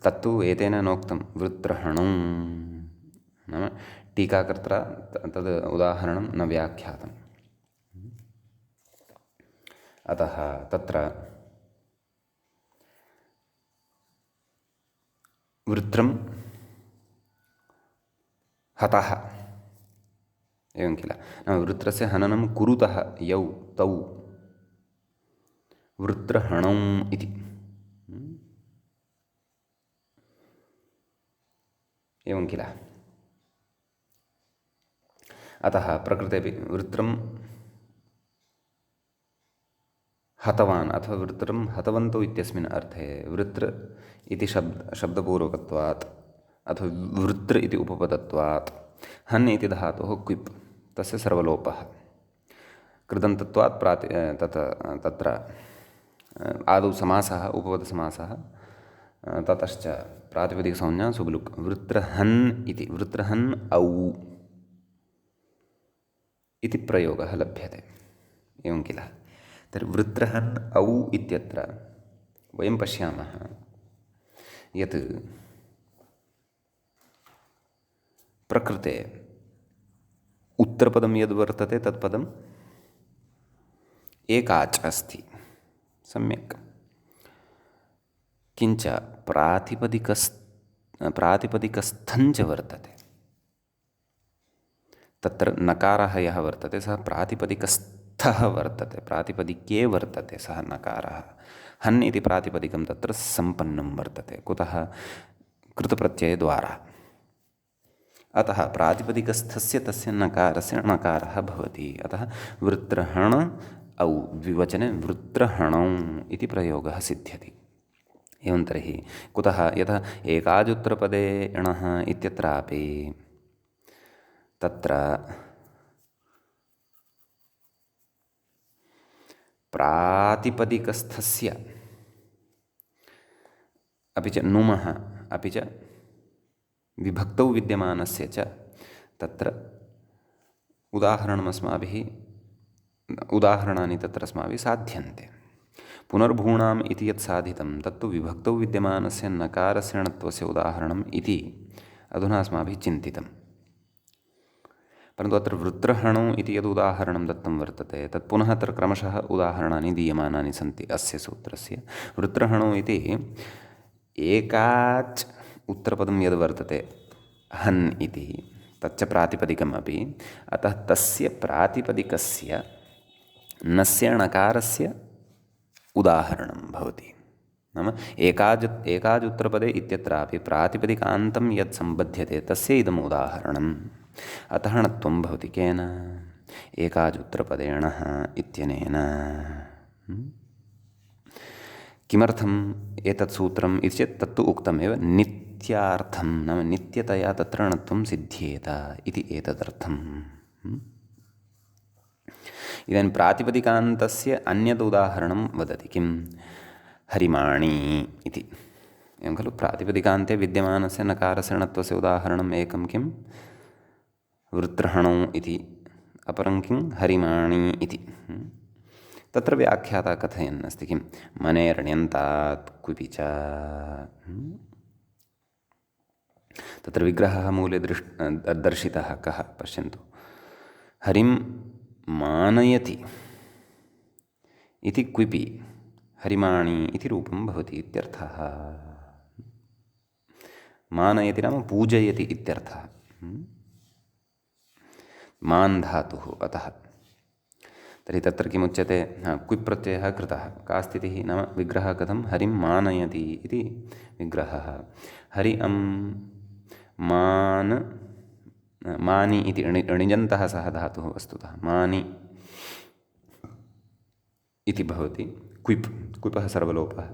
तत्तु एतेन नोक्तं, वृत्रहणौ नाम टीकाकर्त्रा तद् उदाहरणं न व्याख्यातम्। अतः तत्र वृत्रं हतः, एवं किल? नाम वृत्रस्य हननं कुरुतः यौ तौ वृत्रहणौ इति। एवं किल? अतः प्रकृतेपि वृत्रं हतवान् अथवा वृत्रं हतवन्तौ इत्यस्मिन् अर्थे वृत्र इति शब्दपूर्वकत्वात् अथवा वृत्र इति उपपदत्वात् हन् इति धातोः क्विप् तस्य सर्वलोपः कृदन्तत्वात् तत्र आदौ समासः उपपदसमासः ततश्च प्रातिपदिकसंज्ञा सुबलुक् वृत्रहन् इति, वृत्रहन् औ इति प्रयोगः लभ्यते, एवं किल? तर्हि वृत्रहन् औ इत्यत्र वयं पश्यामः यत् प्रकृते उत्तरपदं यद् वर्तते तत्पदम् एकाच् अस्ति, सम्यक्। किञ्च प्रातिपदिकस्थञ्च वर्तते। तत्र नकारः यः वर्तते सः प्रातिपदिकस्थः वर्तते, प्रातिपदिके वर्तते सः नकारः। हन् इति प्रातिपदिकं तत्र सम्पन्नं वर्तते, कुतः? कृतप्रत्ययद्वारा। अतः प्रातिपदिकस्थस्य तस्य नकारस्य णकारः भवति। अतः वृत्रहण औ द्विवचने वृत्रहणौ इति प्रयोगः सिद्ध्यति। एवं तर्हि कुतः? यथा एकाजुत्तरपदे णः इत्यत्रापि तत्र प्रातिपदिकस्थस्य अपि च नुमः अपि च विभक्तौ विद्यमानस्य च तत्र उदाहरणानि तत्र अस्माभिः साध्यन्ते। पुनर्भूणाम् इति यत् साधितं तत्तु विभक्तौ विद्यमानस्य नकारस्य णत्वस्य उदाहरणम् इति अधुना अस्माभिः चिन्तितं। परन्तु अत्र वृत्रहणौ इति यद् उदाहरणं दत्तं वर्तते तत् पुनः अत्र क्रमशः उदाहरणानि दीयमानानि सन्ति अस्य सूत्रस्य। वृत्रहणौ इति एकाच् उत्तरपदं यद् वर्तते हन् इति तच्च प्रातिपदिकमपि, अतः तस्य प्रातिपदिकस्य नस्य णकारस्य उदाहरणं भवति। नाम एकाजुत्तरपदे इत्यत्रापि प्रातिपदिकान्तं यत् सम्बध्यते तस्य इदम् उदाहरणम्। अतः णत्वं भवति केन? एकाजुत्तरपदेणः इत्यनेन। किमर्थम् एतत् सूत्रम् इति चेत् तत्तु उक्तमेव, नित्यार्थं नाम नित्यतया तत्र णत्वं सिद्ध्येत इति एतदर्थम्। इदानीं प्रातिपदिकान्तस्य अन्यद् उदाहरणं वदति। किं? हरिमाणी इति। एवं खलु? प्रातिपदिकान्ते विद्यमानस्य नकारस्य णत्वस्य उदाहरणम् एकं किं? वृत्रहणौ इति, अपरं किं? हरिमाणी इति। तत्र व्याख्याता कथयन् अस्ति किं? मनेर्ण्यन्तात् क्विपि च। तत्र विग्रहः मूले दर्शितः कः? पश्यन्तु। हरिं मानयति इति क्विपि हरिमाणी इति रूपं भवति इत्यर्थः। मानयति नाम पूजयति इत्यर्थः। मान् धातुः अतः। तर्हि तत्र किमुच्यते? क्विप् प्रत्ययः कृतः। का स्थितिः? नाम विग्रहः कथं? हरिं मानयति इति विग्रहः। हरि मान् मानि इति णिजन्तः सः धातुः वस्तुतः मानि इति भवति। क्विप् क्विपः सर्वलोपः।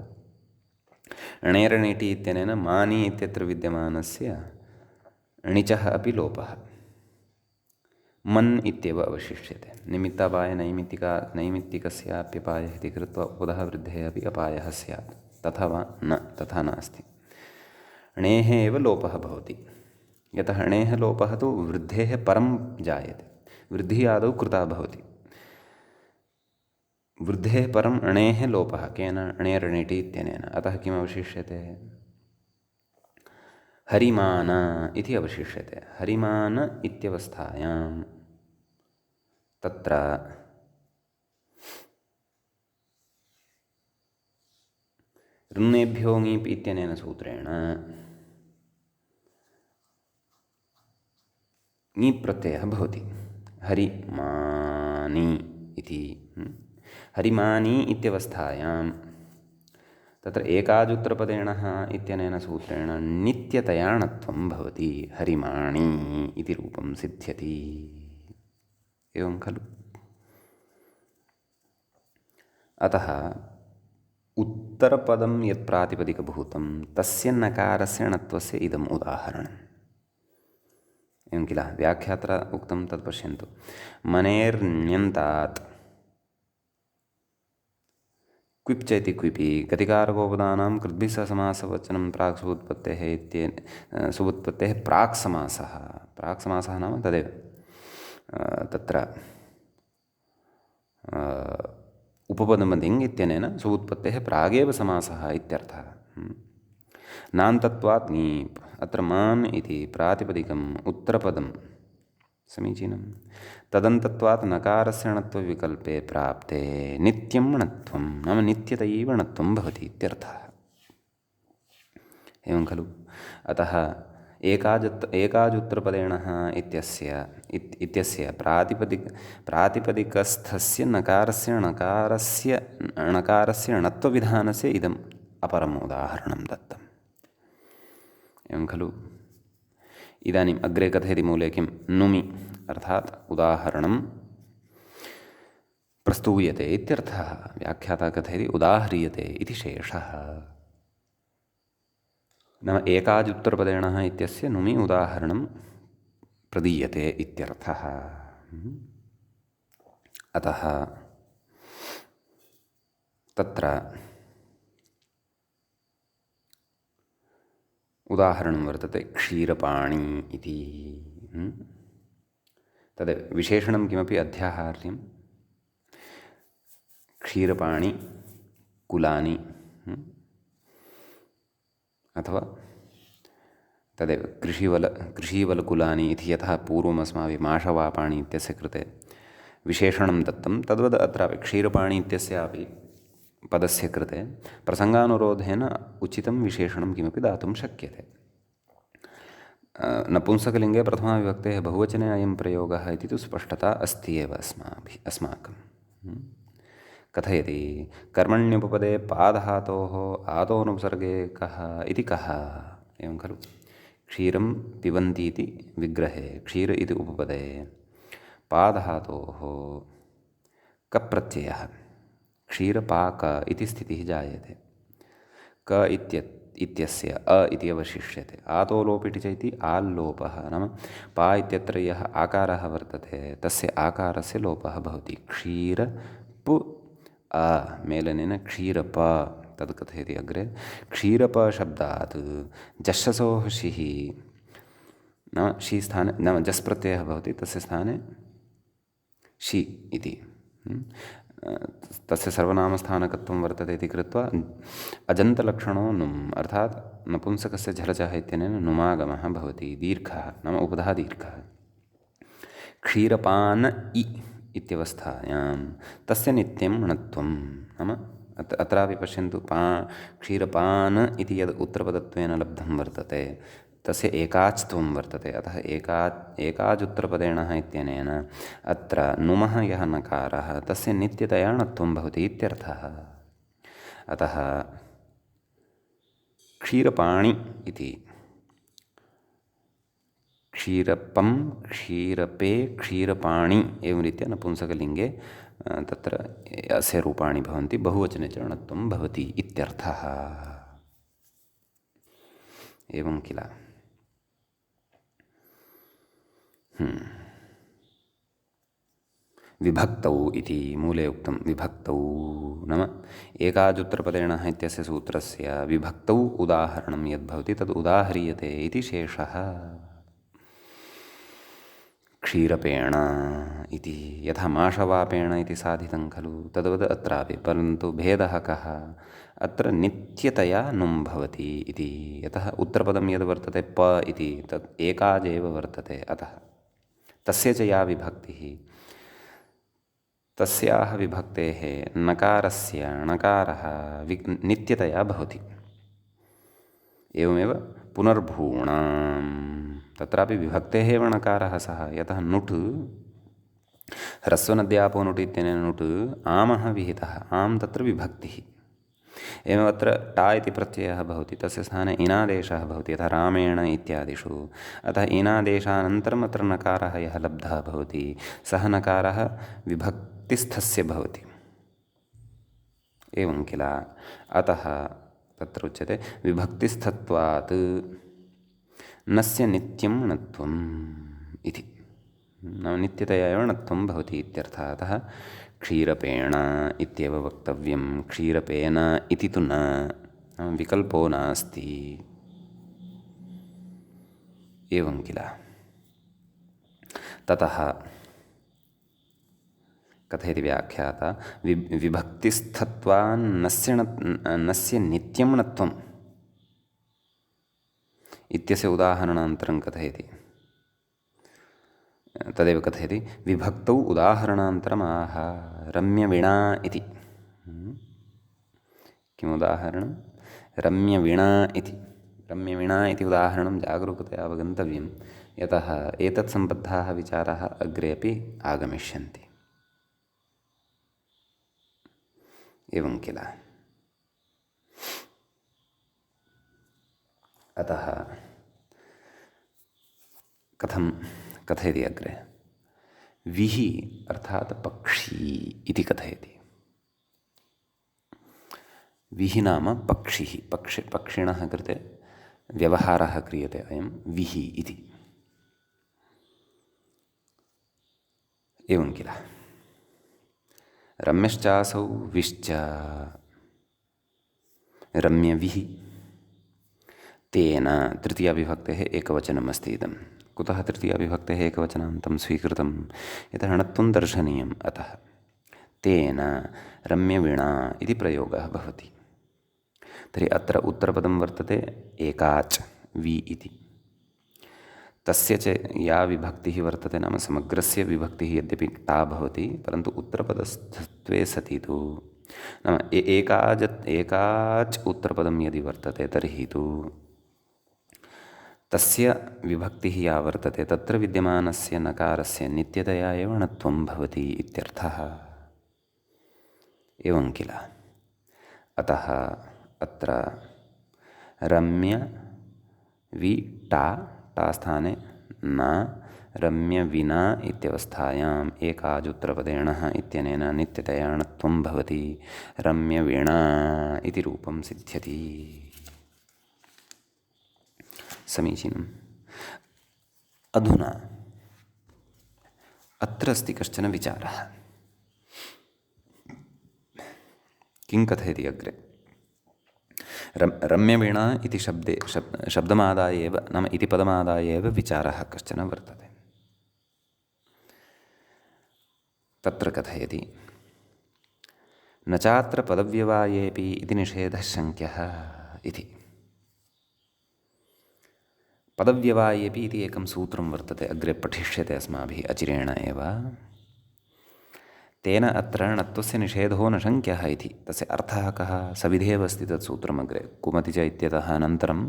णेरणिटि इत्यनेन मानि इत्यत्र विद्यमानस्य णिचः अपि लोपः। मन् इत्येव अवशिष्यते। निमित्तापाय नैमित्तिकस्याप्यपायः इति कृत्वा उपधः वृद्धेः अपि अपायः स्यात्। तथा वा न? तथा नास्ति। णेः एव लोपः भवति। यतः णेः लोपः तु वृद्धेः परं जायते। वृद्धिः आदौ कृता भवति। वृद्धेः परम् णेः लोपः केन? णेरणिटि इत्यनेन। अतः किम् अवशिष्यते? हरिमान इति अवशिष्यते। हरिमान इत्यवस्थायां तत्र ऋन्नेभ्यो ङीप् इत्यनेन सूत्रेण ङीप् प्रत्ययः भवति। हरिमानि इति। हरिमानि इत्यवस्थायां तत्र एकाजुत्तरपदेन इत्यनेन सूत्रेण नित्यतयाणत्वं भवति। हरिमाणि इति रूपं सिद्ध्यति। एवं खलु? अतः उत्तरपदं यत् प्रातिपदिकभूतं तस्य नकारस्य णत्वस्य इदम् उदाहरणम्। एवं किल? व्याख्यात्र उक्तं तत् पश्यन्तु। मनेर्ण्यन्तात् क्विप् चेति क्विपि गतिकारकोपदानां कृद्भिः सह समासवचनं प्राक् सुबुत्पत्तेः प्राक् समासः। प्राक् समासः नाम तदेव तत्र उपपदमदिङ् इत्यनेन सुबुत्पत्तेः प्रागेव समासः इत्यर्थः। नान्तत्वात् ङीप्। अत्र मान् इति प्रातिपदिकम् उत्तरपदं समीचीनं। तदन्तत्वात् नकारस्य णत्वविकल्पे प्राप्ते नित्यं णत्वं नाम नित्यतैव णत्वं भवति इत्यर्थः। एवं खलु? अतः एकाजुत्तरपदेन इत्यस्य प्रातिपदिकस्थस्य णकारस्य णत्वविधानस्य इदम् अपरम् उदाहरणं दत्तम्। एवं खलु? इदानीम् अग्रे कथयति मूले किं? नुमि अर्थात् उदाहरणं प्रस्तूयते इत्यर्थः। व्याख्याता कथयति उदाह्रियते इति शेषः। नाम एकाजुत्तरपदेन इत्यस्य नुमि उदाहरणं प्रदीयते इत्यर्थः। अतः तत्र उदाहरणं वर्तते क्षीरपाणी इति। तद् विशेषणं किमपि अध्याहार्यं। क्षीरपाणी कुलानि अथवा तदेव कृषीवलकुलानि इति यथा पूर्वम् अस्माभिः माषवापाणि इत्यस्य कृते विशेषणं दत्तं तद्वद् अत्रापि क्षीरपाणी इत्यस्यापि पदस्य कृते प्रसङ्गानुरोधेन उचितं विशेषणं किमपि दातुं शक्यते। नपुंसकलिङ्गे प्रथमाविभक्तेः बहुवचने अयं प्रयोगः इति तु स्पष्टता अस्ति एव अस्माकं। कथयति कर्मण्युपपदे पाधातोः आदोनुपसर्गे कः इति कः? एवं खलु? क्षीरं पिबन्ति इति विग्रहे क्षीर इति उपपदे पाधातोः कप् प्रत्ययः क्षीरपाक इति स्थितिः जायते। क इत्यस्य अ इति अवशिष्यते। आतो लोपिटि च इति आल्लोपः नाम पा इत्यत्र यः आकारः वर्तते तस्य आकारस्य लोपः भवति। क्षीर पु अ मेलनेन क्षीरप तद् कथयति अग्रे। क्षीरप शब्दात् जश्शसोः शिः नाम शी स्थाने नाम जस् प्रत्ययः भवति तस्य स्थाने शि इति तस्य सर्वनामस्थानकत्वं वर्तते इति कृत्वा अजन्तलक्षणो नुम् अर्थात् नपुंसकस्य झलचः इत्यनेन नुमागमः भवति। दीर्घः नाम उपधः दीर्घः। क्षीरपान इत्यवस्थायां तस्य नित्यं णत्वं नाम अत्रापि पश्यन्तु क्षीरपान इति यद् उत्तरपदत्वेन लब्धं वर्तते तस्य एकाच्त्वं वर्तते। अतः एकाजुत्तरपदेण इत्यनेन अत्र नुमः यः नकारः तस्य नित्यतया णत्वं भवति इत्यर्थः। अतः क्षीरपाणि इति क्षीरपं क्षीरपे क्षीरपाणि एवं रीत्या नपुंसकलिङ्गे तत्र अस्य रूपाणि भवन्ति, बहुवचने च णत्वं भवति इत्यर्थः। एवं किल। विभक्तौ इति मूले उक्तं। विभक्तौ नाम एकाजुत्तरपदेण इत्यस्य सूत्रस्य विभक्तौ उदाहरणं यद्भवति तद् उदाह्रियते इति शेषः। क्षीरपेण इति यथा माषवापेण इति साधितं खलु तद्वद् अत्रापि, परन्तु भेदः कः? अत्र नित्यतया नुं भवति इति। यतः उत्तरपदं यद् वर्तते प इति तत् एकाजेव वर्तते, अतः तस्य च या विभक्तिः तस्याः विभक्तेः नकारस्य णकारः नित्यतया भवति। एवमेव पुनर्भूणां तत्रापि विभक्तेः एव णकारः सः, यतः नुट् ह्रस्वनद्यापो नुट् इत्यनेन नुट् आमः विहितः, आम् तत्र विभक्तिः। एवमत्र टा इति प्रत्ययः भवति, तस्य स्थाने इनादेशः भवति, यथा रामेण इत्यादिषु। अतः इनादेशानन्तरम् अत्र नकारः यः लब्धः भवति सः नकारः विभक्तिस्थस्य भवति। एवं किल। अतः तत्र उच्यते विभक्तिस्थत्वात् नस्य नित्यं णत्वम् इति, नाम नित्यतया एव णत्वं भवति इत्यर्थः। अतः क्षीरपेण इत्येव वक्तव्यं, क्षीरपेन इति तु न, विकल्पो नास्ति। एवं किल। ततः कथयति व्याख्याता विभक्तिस्थत्वान्नस्य नित्यं णत्वम् इत्यस्य उदाहरणान्तरं कथयति, तदेव कथयति विभक्तौ उदाहरणान्तरमाह रम्यवीणा इति। किम् उदाहरणं? रम्यवीणा इति। रम्यवीणा इति उदाहरणं जागरूकतया अवगन्तव्यं, यतः एतत् सम्बद्धाः विचाराः अग्रे अपि आगमिष्यन्ति। एवं किल। अतः कथं कथयति अग्रे? विहि अर्थात् पक्षी इति कथयति। विहि नाम पक्षिः, पक्षिणः कृते व्यवहारः क्रियते अयं विहि इति। एवं किल। रम्यश्चासौ विश्च रम्यविः तेन तृतीयाविभक्तेः एकवचनम् अस्ति इदं। कुतः तृतीयाविभक्तेः एकवचनान्तं स्वीकृतं? यतः णत्वं दर्शनीयम्, अतः तेन रम्यवीणा इति प्रयोगः भवति। तर्हि अत्र उत्तरपदं वर्तते एकाच् वि इति, तस्य च या विभक्तिः वर्तते नाम समग्रस्य विभक्तिः यद्यपि टा भवति, परन्तु उत्तरपदस्थत्वे सति तु नाम एकाच् उत्तरपदं यदि वर्तते तर्हि तु तस्य विभक्तिः या वर्तते तत्र विद्यमानस्य नकारस्य नित्यतया एव णत्वं भवति इत्यर्थः। एवं किल। अतः अत्र रम्य वि टा स्थाने न रम्यविना इत्यवस्थायाम् एकाजुत्तरपदेण इत्यनेन नित्यतया णत्वं भवति, रम्यवीणा इति रूपं सिद्ध्यति। समीचीनम्। अधुना अत्र अस्ति कश्चन विचारः। किं कथयति अग्रे? रम्यवीणा इति शब्दमादाय एव नाम इति पदमादाय एव विचारः कश्चन वर्तते। तत्र कथयति न चात्र पदव्यवायेऽपि इति निषेधः शङ्क्यः इति। पदव्यवायेऽपि इति एकं सूत्रं वर्तते, अग्रे पठिष्यते अस्माभिः अचिरेण एव। तेन अत्र णत्वस्य निषेधो न शङ्क्यः इति। तस्य अर्थः कः? सविधे एव अस्ति तत् सूत्रमग्रे। कुमति च इत्यतः अनन्तरं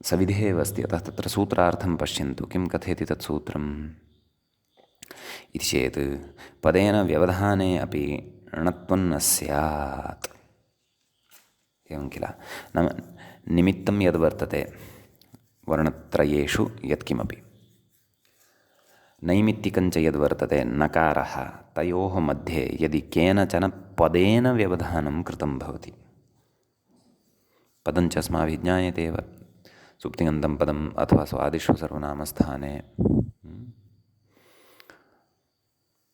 सविधे एव अस्ति। अतः तत्र सूत्रार्थं पश्यन्तु किं कथयति तत् सूत्रम् इति चेत् पदेन व्यवधाने अपि णत्वं न स्यात्। एवं किल? नाम निमित्तं यद्वर्तते वर्णत्रयेषु यत्किमपि, नैमित्तिकञ्च यद्वर्तते नकारः, तयोः मध्ये यदि केनचन पदेन व्यवधानं कृतं भवति, पदञ्च अस्माभिः ज्ञायते एव, सुप्तिङन्तं पदम् अथवा स्वादिष्व सर्वनामस्थाने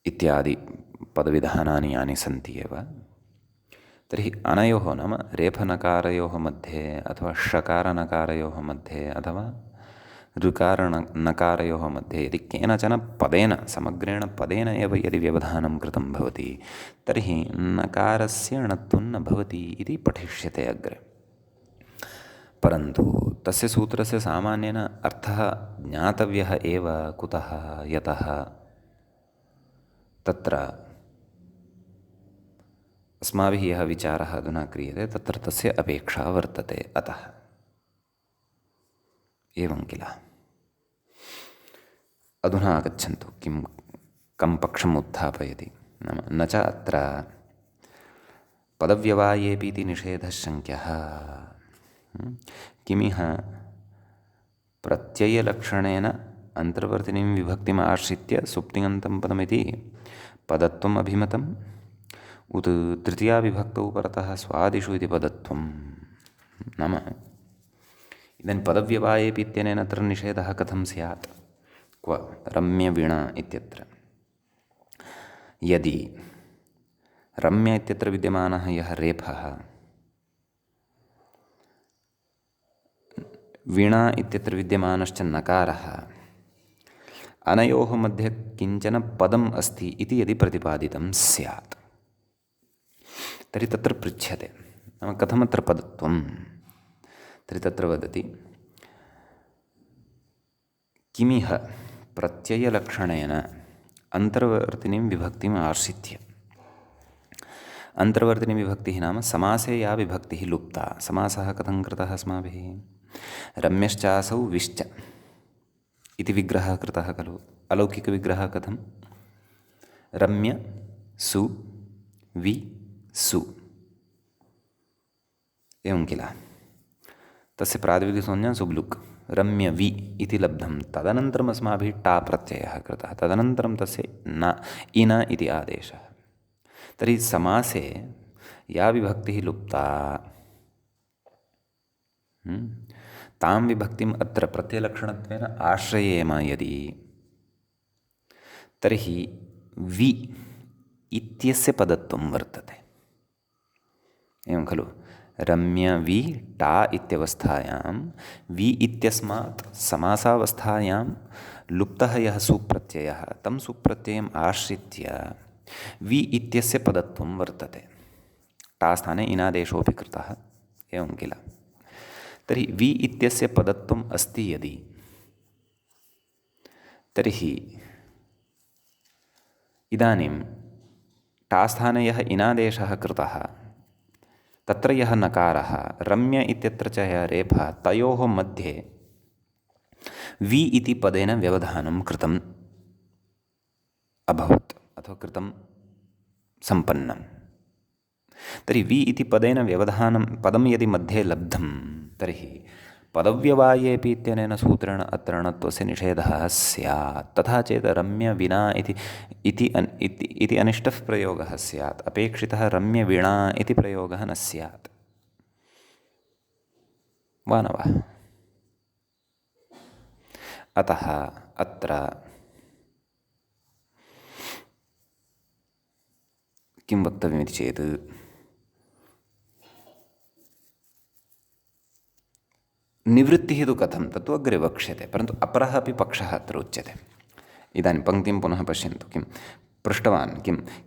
इत्यादि पदविधानानि यानि सन्ति एव, तर्हि अनयोः नाम रेफनकारयोः मध्ये अथवा षकारनकारयोः मध्ये अथवा ऋकारणकारयोः मध्ये यदि केनचन पदेन, समग्रेण पदेन एव यदि व्यवधानं कृतं भवति तर्हि नकारस्य णत्वं न भवति इति पठिष्यते अग्रे। परन्तु तस्य सूत्रस्य सामान्येन अर्थः ज्ञातव्यः एव। कुतः? यतः तत्र अस्माभिः यः विचारः अधुना क्रियते तत्र तस्य अपेक्षा वर्तते। अतः एवं किल? अधुना आगच्छन्तु कं पक्षम् उत्थापयति। नाम न च अत्र पदव्यवायेऽपि इति निषेधः शङ्क्यः। किमिह प्रत्ययलक्षणेन अन्तर्वर्तिनीं विभक्तिम् आश्रित्य सुप्तिङन्तं पदमिति पदत्वम् अभिमतम् उत तृतीयाविभक्तौ परतः स्वादिषु इति पदत्वं। नाम इदानीं पदव्यवायेऽपि इत्यनेन अत्र निषेधः कथं स्यात्? क्व? रम्यवीणा इत्यत्र यदि रम्य इत्यत्र विद्यमानः यः रेफः वीणा इत्यत्र विद्यमानश्च नकारः अनयोः मध्ये किञ्चन पदम् अस्ति इति यदि प्रतिपादितं स्यात् तर्हि तत्र पृच्छ्यते, नाम कथमत्र पदत्वं? तर्हि तत्र वदति किमिह प्रत्ययलक्षणेन अन्तर्वर्तिनीं विभक्तिम् आश्रित्य। अन्तर्वर्तिनी विभक्तिः नाम समासे या विभक्तिः लुप्ता। समासः कथं कृतः अस्माभिः? रम्यश्चासौ विश्च इति विग्रहः कृतः खलु। अलौकिकविग्रहः कथं? रम्य सु वि सु, एवं किल? तस्य प्रातिपदिकसंज्ञा सुब्लुक्, रम्य वि इति लब्धं। तदनन्तरम् अस्माभिः टा प्रत्ययः कृतः, तदनन्तरं तस्य न इन इति आदेशः। तर्हि समासे या विभक्तिः लुप्ता तां विभक्तिम् अत्र प्रत्ययलक्षणत्वेन आश्रयेम यदि, तर्हि वि इत्यस्य पदत्वं वर्तते। एवं खलु? रम्य वि टा इत्यवस्थायां वि इत्यस्मात् समासावस्थायां लुप्तः यः सुप्रत्ययः तं सुप्रत्ययम् आश्रित्य वि इत्यस्य पदत्वं वर्तते। टा स्थाने इनादेशोऽपि कृतः, एवं किल? तर्हि वि इत्यस्य पदत्वम् अस्ति यदि, तर्हि इदानीं टा स्थाने यः इनादेशः कृतः तत्र यः नकारः रम्य इत्यत्र च यः रेफः तयोः मध्ये वि इति पदेन व्यवधानं कृतम् अभवत् अथवा कृतं सम्पन्नं। तर्हि वि इति पदेन व्यवधानं पदं यदि मध्ये लब्धं तर्हि पदव्यवायेऽपि इत्यनेन सूत्रेण अत्र णत्वस्य निषेधः स्यात्। तथा चेत् रम्य विना इति अनिष्टः प्रयोगः स्यात्। अपेक्षितः रम्य वीणा इति प्रयोगः न स्यात्, वा न वा? अतः अत्र किं वक्तव्यमिति चेत् निवृत्तिः तु कथं तत्तु अग्रे वक्ष्यते, परन्तु अपरः अपि पक्षः अत्र उच्यते। इदानीं पङ्क्तिं पुनः पश्यन्तु। किं पृष्टवान्?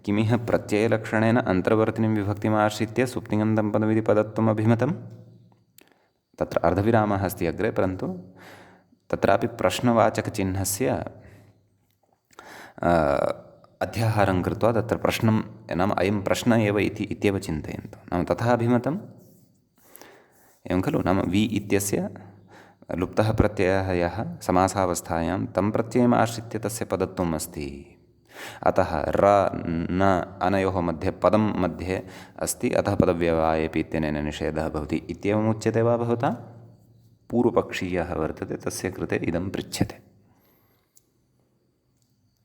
किमिह प्रत्ययलक्षणेन अन्तर्वर्तिनीं विभक्तिम् आश्रित्य सुप्तिङन्तं पदमिति पदत्वम् अभिमतं। तत्र अर्धविरामः अस्ति अग्रे, परन्तु तत्रापि प्रश्नवाचकचिह्नस्य अध्याहारं कृत्वा तत्र प्रश्नं नाम अयं प्रश्नः एव इत्येव चिन्तयन्तु। नाम तथा अभिमतं एवं खलु। नाम वि इत्यस्य लुप्तः प्रत्ययः यः समासावस्थायां तं प्रत्ययम् आश्रित्य तस्य पदत्वम् अस्ति। अतः र न अनयोः मध्ये पदं मध्ये अस्ति, अतः पदव्यवायेपि इत्यनेन निषेधः भवति इत्येवम् उच्यते वा भवता? पूर्वपक्षीयः वर्तते, तस्य कृते इदं पृच्छ्यते।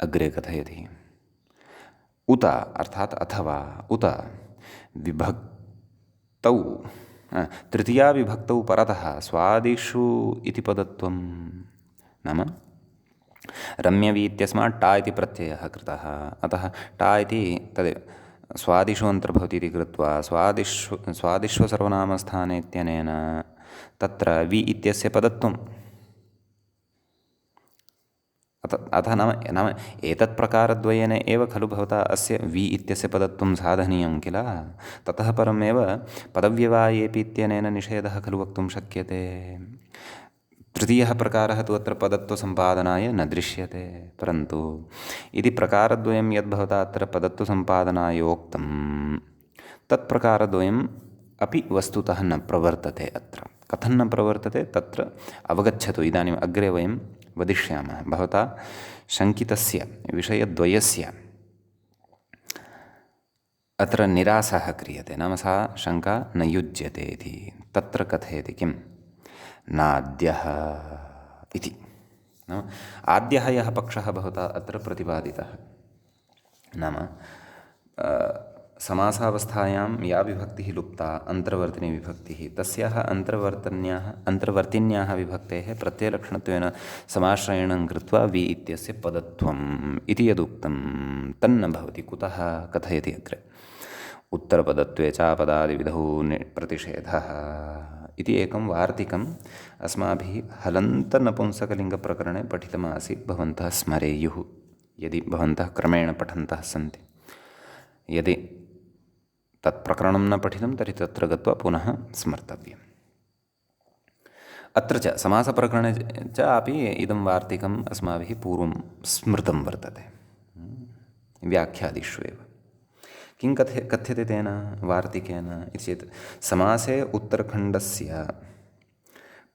अग्रे कथयति, उत अर्थात् अथवा उत विभक्तौ तृतीया विभक्तौ परतः स्वादिषु इति पदत्वं। नाम रम्यवि इत्यस्मात् टा इति प्रत्ययः कृतः, अतः टा इति तद् स्वादिषु अन्तर्भवति इति कृत्वा स्वादिष्व सर्वनामस्थाने इत्यनेन तत्र वि इत्यस्य पदत्वम्। अतः नाम एतत् प्रकारद्वयेन एव खलु भवता अस्य वि इत्यस्य पदत्वं साधनीयं किल। ततः परमेव पदव्यवायेपि इत्यनेन निषेधः खलु वक्तुं शक्यते। तृतीयः प्रकारः तु अत्र पदत्वसम्पादनाय न दृश्यते, परन्तु इति प्रकारद्वयं यद्भवता अत्र पदत्वसम्पादनाय उक्तं तत्प्रकारद्वयम् अपि वस्तुतः न प्रवर्तते अत्र। कथं न प्रवर्तते तत्र अवगच्छतु। इदानीम् अग्रे वयं वदिष्यामः। भवता शङ्कितस्य विषयद्वयस्य अत्र निरासः क्रियते, नाम सा शङ्का न युज्यते इति। तत्र कथयति किं, नाद्यः इति। नाम आद्यः यः पक्षः भवता अत्र प्रतिपादितः, नाम समासावस्थायां या विभक्तिः लुप्ता अन्तर्वर्तिनी विभक्तिः, तस्याः अन्तर्वर्तिन्याः विभक्तेः प्रत्ययलक्षणत्वेन समाश्रयणं कृत्वा वि इत्यस्य पदत्वम् इति यदुक्तं तन्न भवति। कुतः कथयति अग्रे, उत्तरपदत्वे चापदादिविधौ प्रतिषेधः इति एकं वार्तिकम् अस्माभिः हलन्तनपुंसकलिङ्गप्रकरणे पठितमासीत्। भवन्तः स्मरेयुः यदि भवन्तः क्रमेण पठन्तः सन्ति। यदि तत्प्रकरणं न पठितं तर्हि तत्र गत्वा पुनः स्मर्तव्यम्। अत्र च समासप्रकरणे च अपि इदं वार्तिकम् अस्माभिः पूर्वं स्मृतं वर्तते, व्याख्यादिषु एव। किं कथ्यते तेन वार्तिकेन इति चेत्, समासे उत्तरखण्डस्य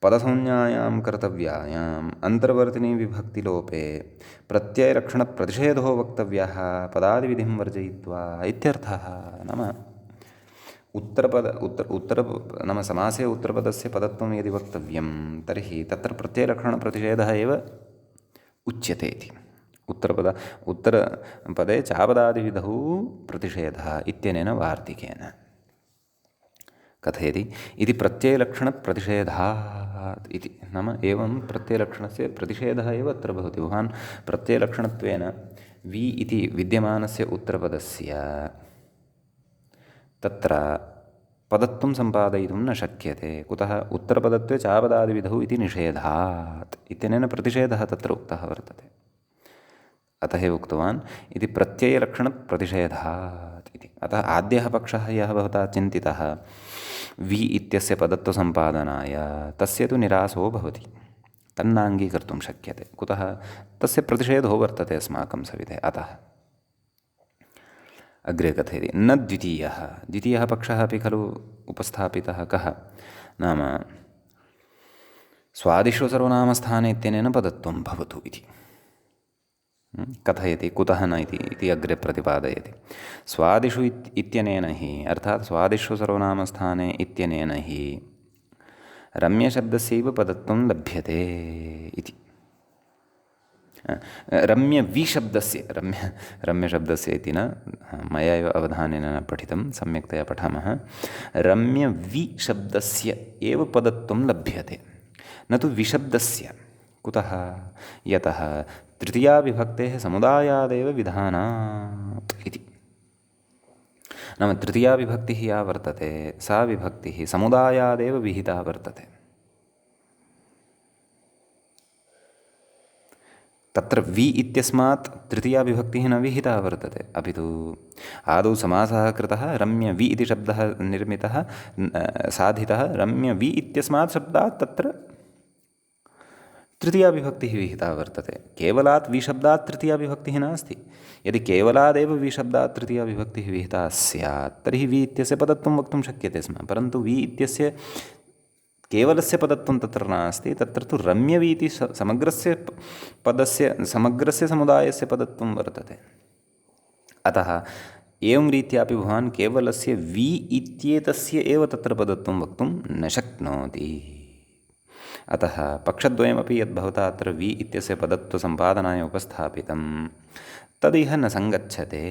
पदसंज्ञायां कर्तव्यायाम् अन्तर्वर्तिनी विभक्तिलोपे प्रत्ययलक्षणप्रतिषेधो वक्तव्यः पदादिविधिं वर्जयित्वा इत्यर्थः। नाम नाम समासे उत्तरपदस्य पदत्वं यदि वक्तव्यं तर्हि तत्र प्रत्ययलक्षणप्रतिषेधः एव उच्यते इति। उत्तरपदे चापदादिविधौ प्रतिषेधः इत्यनेन वार्तिकेन कथयति, इति प्रत्ययलक्षणप्रतिषेधात् इति। नाम एवं प्रत्ययलक्षणस्य प्रतिषेधः एव अत्र भवति। भवान् प्रत्ययलक्षणत्वेन वि इति विद्यमानस्य उत्तरपदस्य तत्र पदत्वं सम्पादयितुं न शक्यते। कुतः? उत्तरपदत्वे चापदादिविधौ इति निषेधात् इत्यनेन प्रतिषेधः तत्र उक्तः वर्तते। अतः एव उक्तवान् इति प्रत्ययलक्षणप्रतिषेधात् इति। अतः आद्यः पक्षः यः भवता चिन्तितः वि इत्यस्य पदत्वसम्पादनाय, तस्य तु निरासो भवति, तन्नाङ्गीकर्तुं शक्यते। कुतः? तस्य प्रतिषेधो वर्तते अस्माकं सविधे। अतः अग्रे कथयति, न द्वितीयः पक्षः अपि खलु उपस्थापितः। कः? नाम स्वादिषु सर्वनामस्थाने इत्यनेन पदत्वं भवतु इति कथयति। कुतः न इति अग्रे प्रतिपादयति। स्वादिषु इत्यनेन हि, अर्थात् स्वादिषु सर्वनामस्थाने इत्यनेन हि रम्यशब्दस्यैव पदत्वं लभ्यते इति। रम्यशब्दस्य इति न, मया एव अवधानेन न पठितं, सम्यक्तया पठामः। रम्यविशब्दस्य एव पदत्वं लभ्यते, न तु विशब्दस्य। कुतः? यतः तृतीया विभक्तेः समुदायादेव विधानात् इति। नाम तृतीया विभक्तिः या वर्तते सा विभक्तिः समुदायादेव विहिता वर्तते। तत्र वि इत्यस्मात् तृतीया विभक्तिः न विहिता वर्तते, अपि तु आदौ समासः कृतः, रम्यवि इति शब्दः निर्मितः साधितः, रम्यवि इत्यस्मात् शब्दात् तत्र तृतीयाविभक्तिः विहिता वर्तते। केवलात् विशब्दात् तृतीयाविभक्तिः नास्ति। यदि केवलादेव विशब्दात् तृतीयाविभक्तिः विहिता स्यात् तर्हि वि इत्यस्य पदत्वं वक्तुं शक्यते स्म। परन्तु वि इत्यस्य केवलस्य पदत्वं तत्र नास्ति। तत्र तु रम्यवि इति समग्रस्य पदस्य समग्रस्य समुदायस्य पदत्वं वर्तते। अतः एवं रीत्यापि भवान् केवलस्य वि इत्येतस्य एव तत्र पदत्वं वक्तुं न शक्नोति। अतः पक्षद्वयमपि यद्भवता अत्र वि इत्यस्य पदत्वसम्पादनाय उपस्थापितं तदिह न सङ्गच्छते।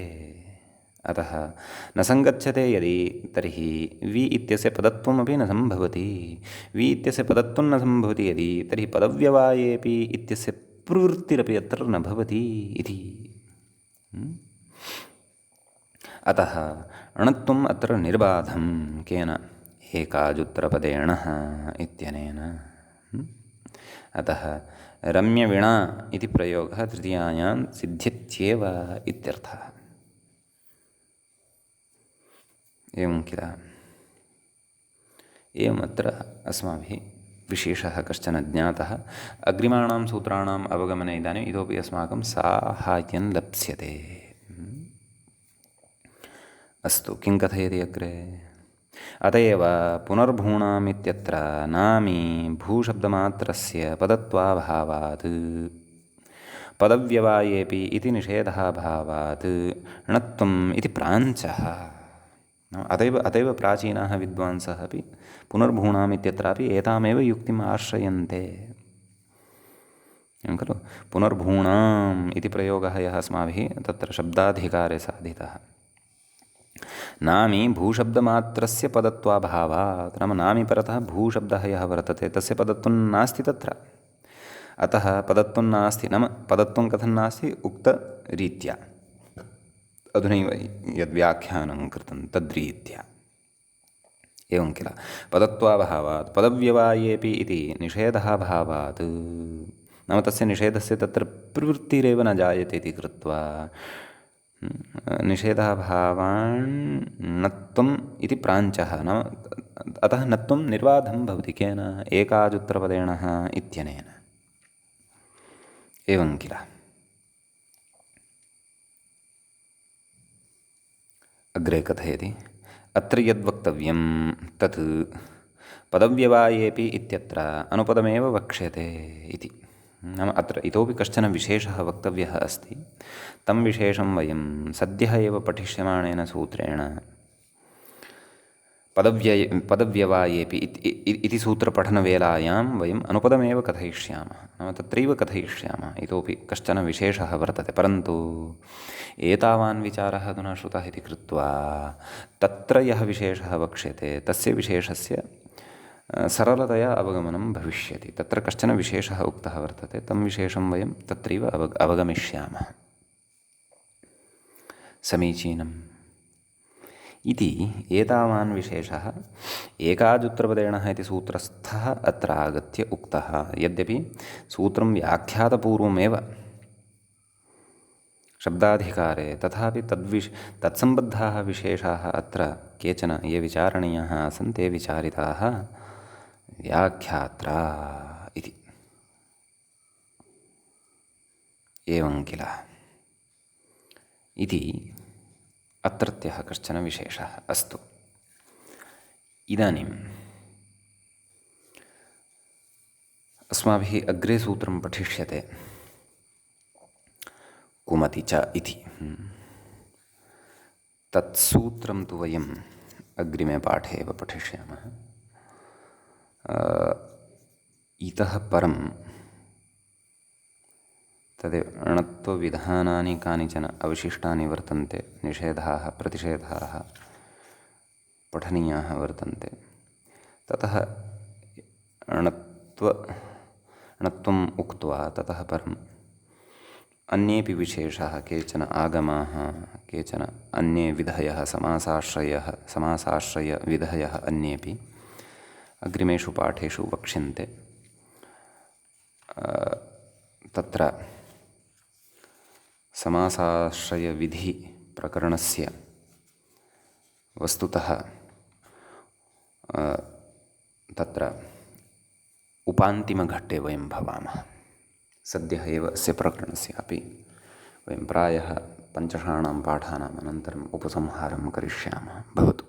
अतः न सङ्गच्छते यदि तर्हि वि इत्यस्य पदत्वमपि न सम्भवति। वि इत्यस्य पदत्वं न सम्भवति यदि तर्हि पदव्यवायेऽपि इत्यस्य प्रवृत्तिरपि अत्र न भवति इति। अतः अणत्वम् अत्र निर्बाधं केन एकाजुत्तरपदेण इत्यनेन। अतः रम्यवीणा इति प्रयोगः तृतीयायां सिद्ध्यत्येव इत्यर्थः। एवं किल। एवमत्र अस्माभिः विशेषः कश्चन ज्ञातः। अग्रिमाणां सूत्राणाम् अवगमने इदानीम् इतोपि अस्माकं साहाय्यं लप्स्यते। अस्तु, किं कथयति अग्रे? अत एव पुनर्भूणाम् इत्यत्र नामी भूशब्दमात्रस्य पदत्वाभावात् पदव्यवायेऽपि इति निषेधाभावात् णत्वम् इति प्राञ्चः। अतएव प्राचीनाः विद्वांसः अपि पुनर्भूणाम् इत्यत्रापि एतामेव युक्तिम् आश्रयन्ते खलु। पुनर्भूणाम् इति प्रयोगः यः अस्माभिः तत्र शब्दाधिकारे साधितः। नामी भूशब्दमात्रस्य पदत्वाभावात्, नाम नामी परतः भूशब्दः यः वर्तते तस्य पदत्वं नास्ति तत्र। अतः पदत्वं नास्ति, नाम पदत्वं कथं नास्ति? उक्तरीत्या, अधुनैव यद्व्याख्यानं कृतं तद्रीत्या। एवं किल। पदत्वाभावात् पदव्यवायेऽपि इति निषेधाभावात्, नाम तस्य निषेधस्य तत्र प्रवृत्तिरेव न जायते इति कृत्वा निषेधाभावान् णत्वम् इति प्राञ्चः। नाम अतः णत्वं निर्बाधं भवति केन? एकाजुत्तरपदेण इत्यनेन। एवं किल। अग्रे कथयति। अत्र यद्वक्तव्यं तत् पदव्यवायेऽपि इत्यत्र अनुपदमेव वक्ष्यते इति। नाम अत्र इतोपि कश्चन विशेषः वक्तव्यः अस्ति। तं विशेषं वयं सद्यः एव पठिष्यमाणेन सूत्रेण पदव्यवायेऽपि इति सूत्रपठनवेलायां वयम् अनुपदमेव कथयिष्यामः। नाम तत्रैव कथयिष्यामः। इतोपि कश्चन विशेषः वर्तते, परन्तु एतावान् विचारः अधुना श्रुतः इति कृत्वा तत्र यः विशेषः वक्ष्यते तस्य विशेषस्य सरलतया अवगमनं भविष्यति। तत्र कश्चन विशेषः उक्तः वर्तते, तं विशेषं वयं तत्रैव अवगमिष्यामः। समीचीनम् इति एतावान् विशेषः एकाजुत्तरपदेण इति सूत्रस्थः अत्र आगत्य उक्तः। यद्यपि सूत्रं व्याख्यातपूर्वमेव शब्दाधिकारे, तथापि तत्सम्बद्धाः विशेषाः अत्र केचन ये विचारणीयाः आसन् ते विचारिताः व्याख्यात्रा इति। एवं किल इति अत्रत्यः कश्चन विशेषः। अस्तु, इदानीम् अस्माभिः अग्रे सूत्रं पठिष्यते कुमति च इति। तत्सूत्रं तु वयम् अग्रिमे पाठे एव पठिष्यामः। इतः परं तदेव णत्वविधानानि कानिचन अवशिष्टानि वर्तन्ते, निषेधाः प्रतिषेधाः पठनीयाः वर्तन्ते। ततः णत्वम् उक्त्वा ततः परम् अन्येपि विशेषाः, केचन आगमाः, केचन अन्ये विधयः, समासाश्रयविधयः अन्येपि अग्रिमेषु पाठेषु वक्ष्यन्ते। तत्र समासाश्रयविधिप्रकरणस्य वस्तुतः तत्र उपान्तिमघट्टे वयं भवामः। सद्यः एव अस्य प्रकरणस्यापि वयं प्रायः पञ्चषाणां पाठानाम् अनन्तरम् उपसंहारं करिष्यामः। भवतु।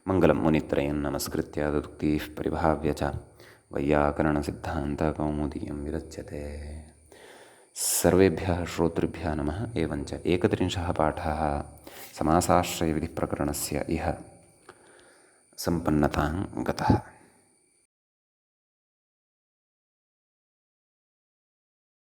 मङ्गलं मुनित्रयं नमस्कृत्य तदुक्तिः परिभाव्य च वैयाकरणसिद्धान्तकौमुदीयं विरच्यते। सर्वेभ्यः श्रोतृभ्यः नमः। एवञ्च 31 पाठः समासाश्रयविधिप्रकरणस्य इह सम्पन्नतां गतः।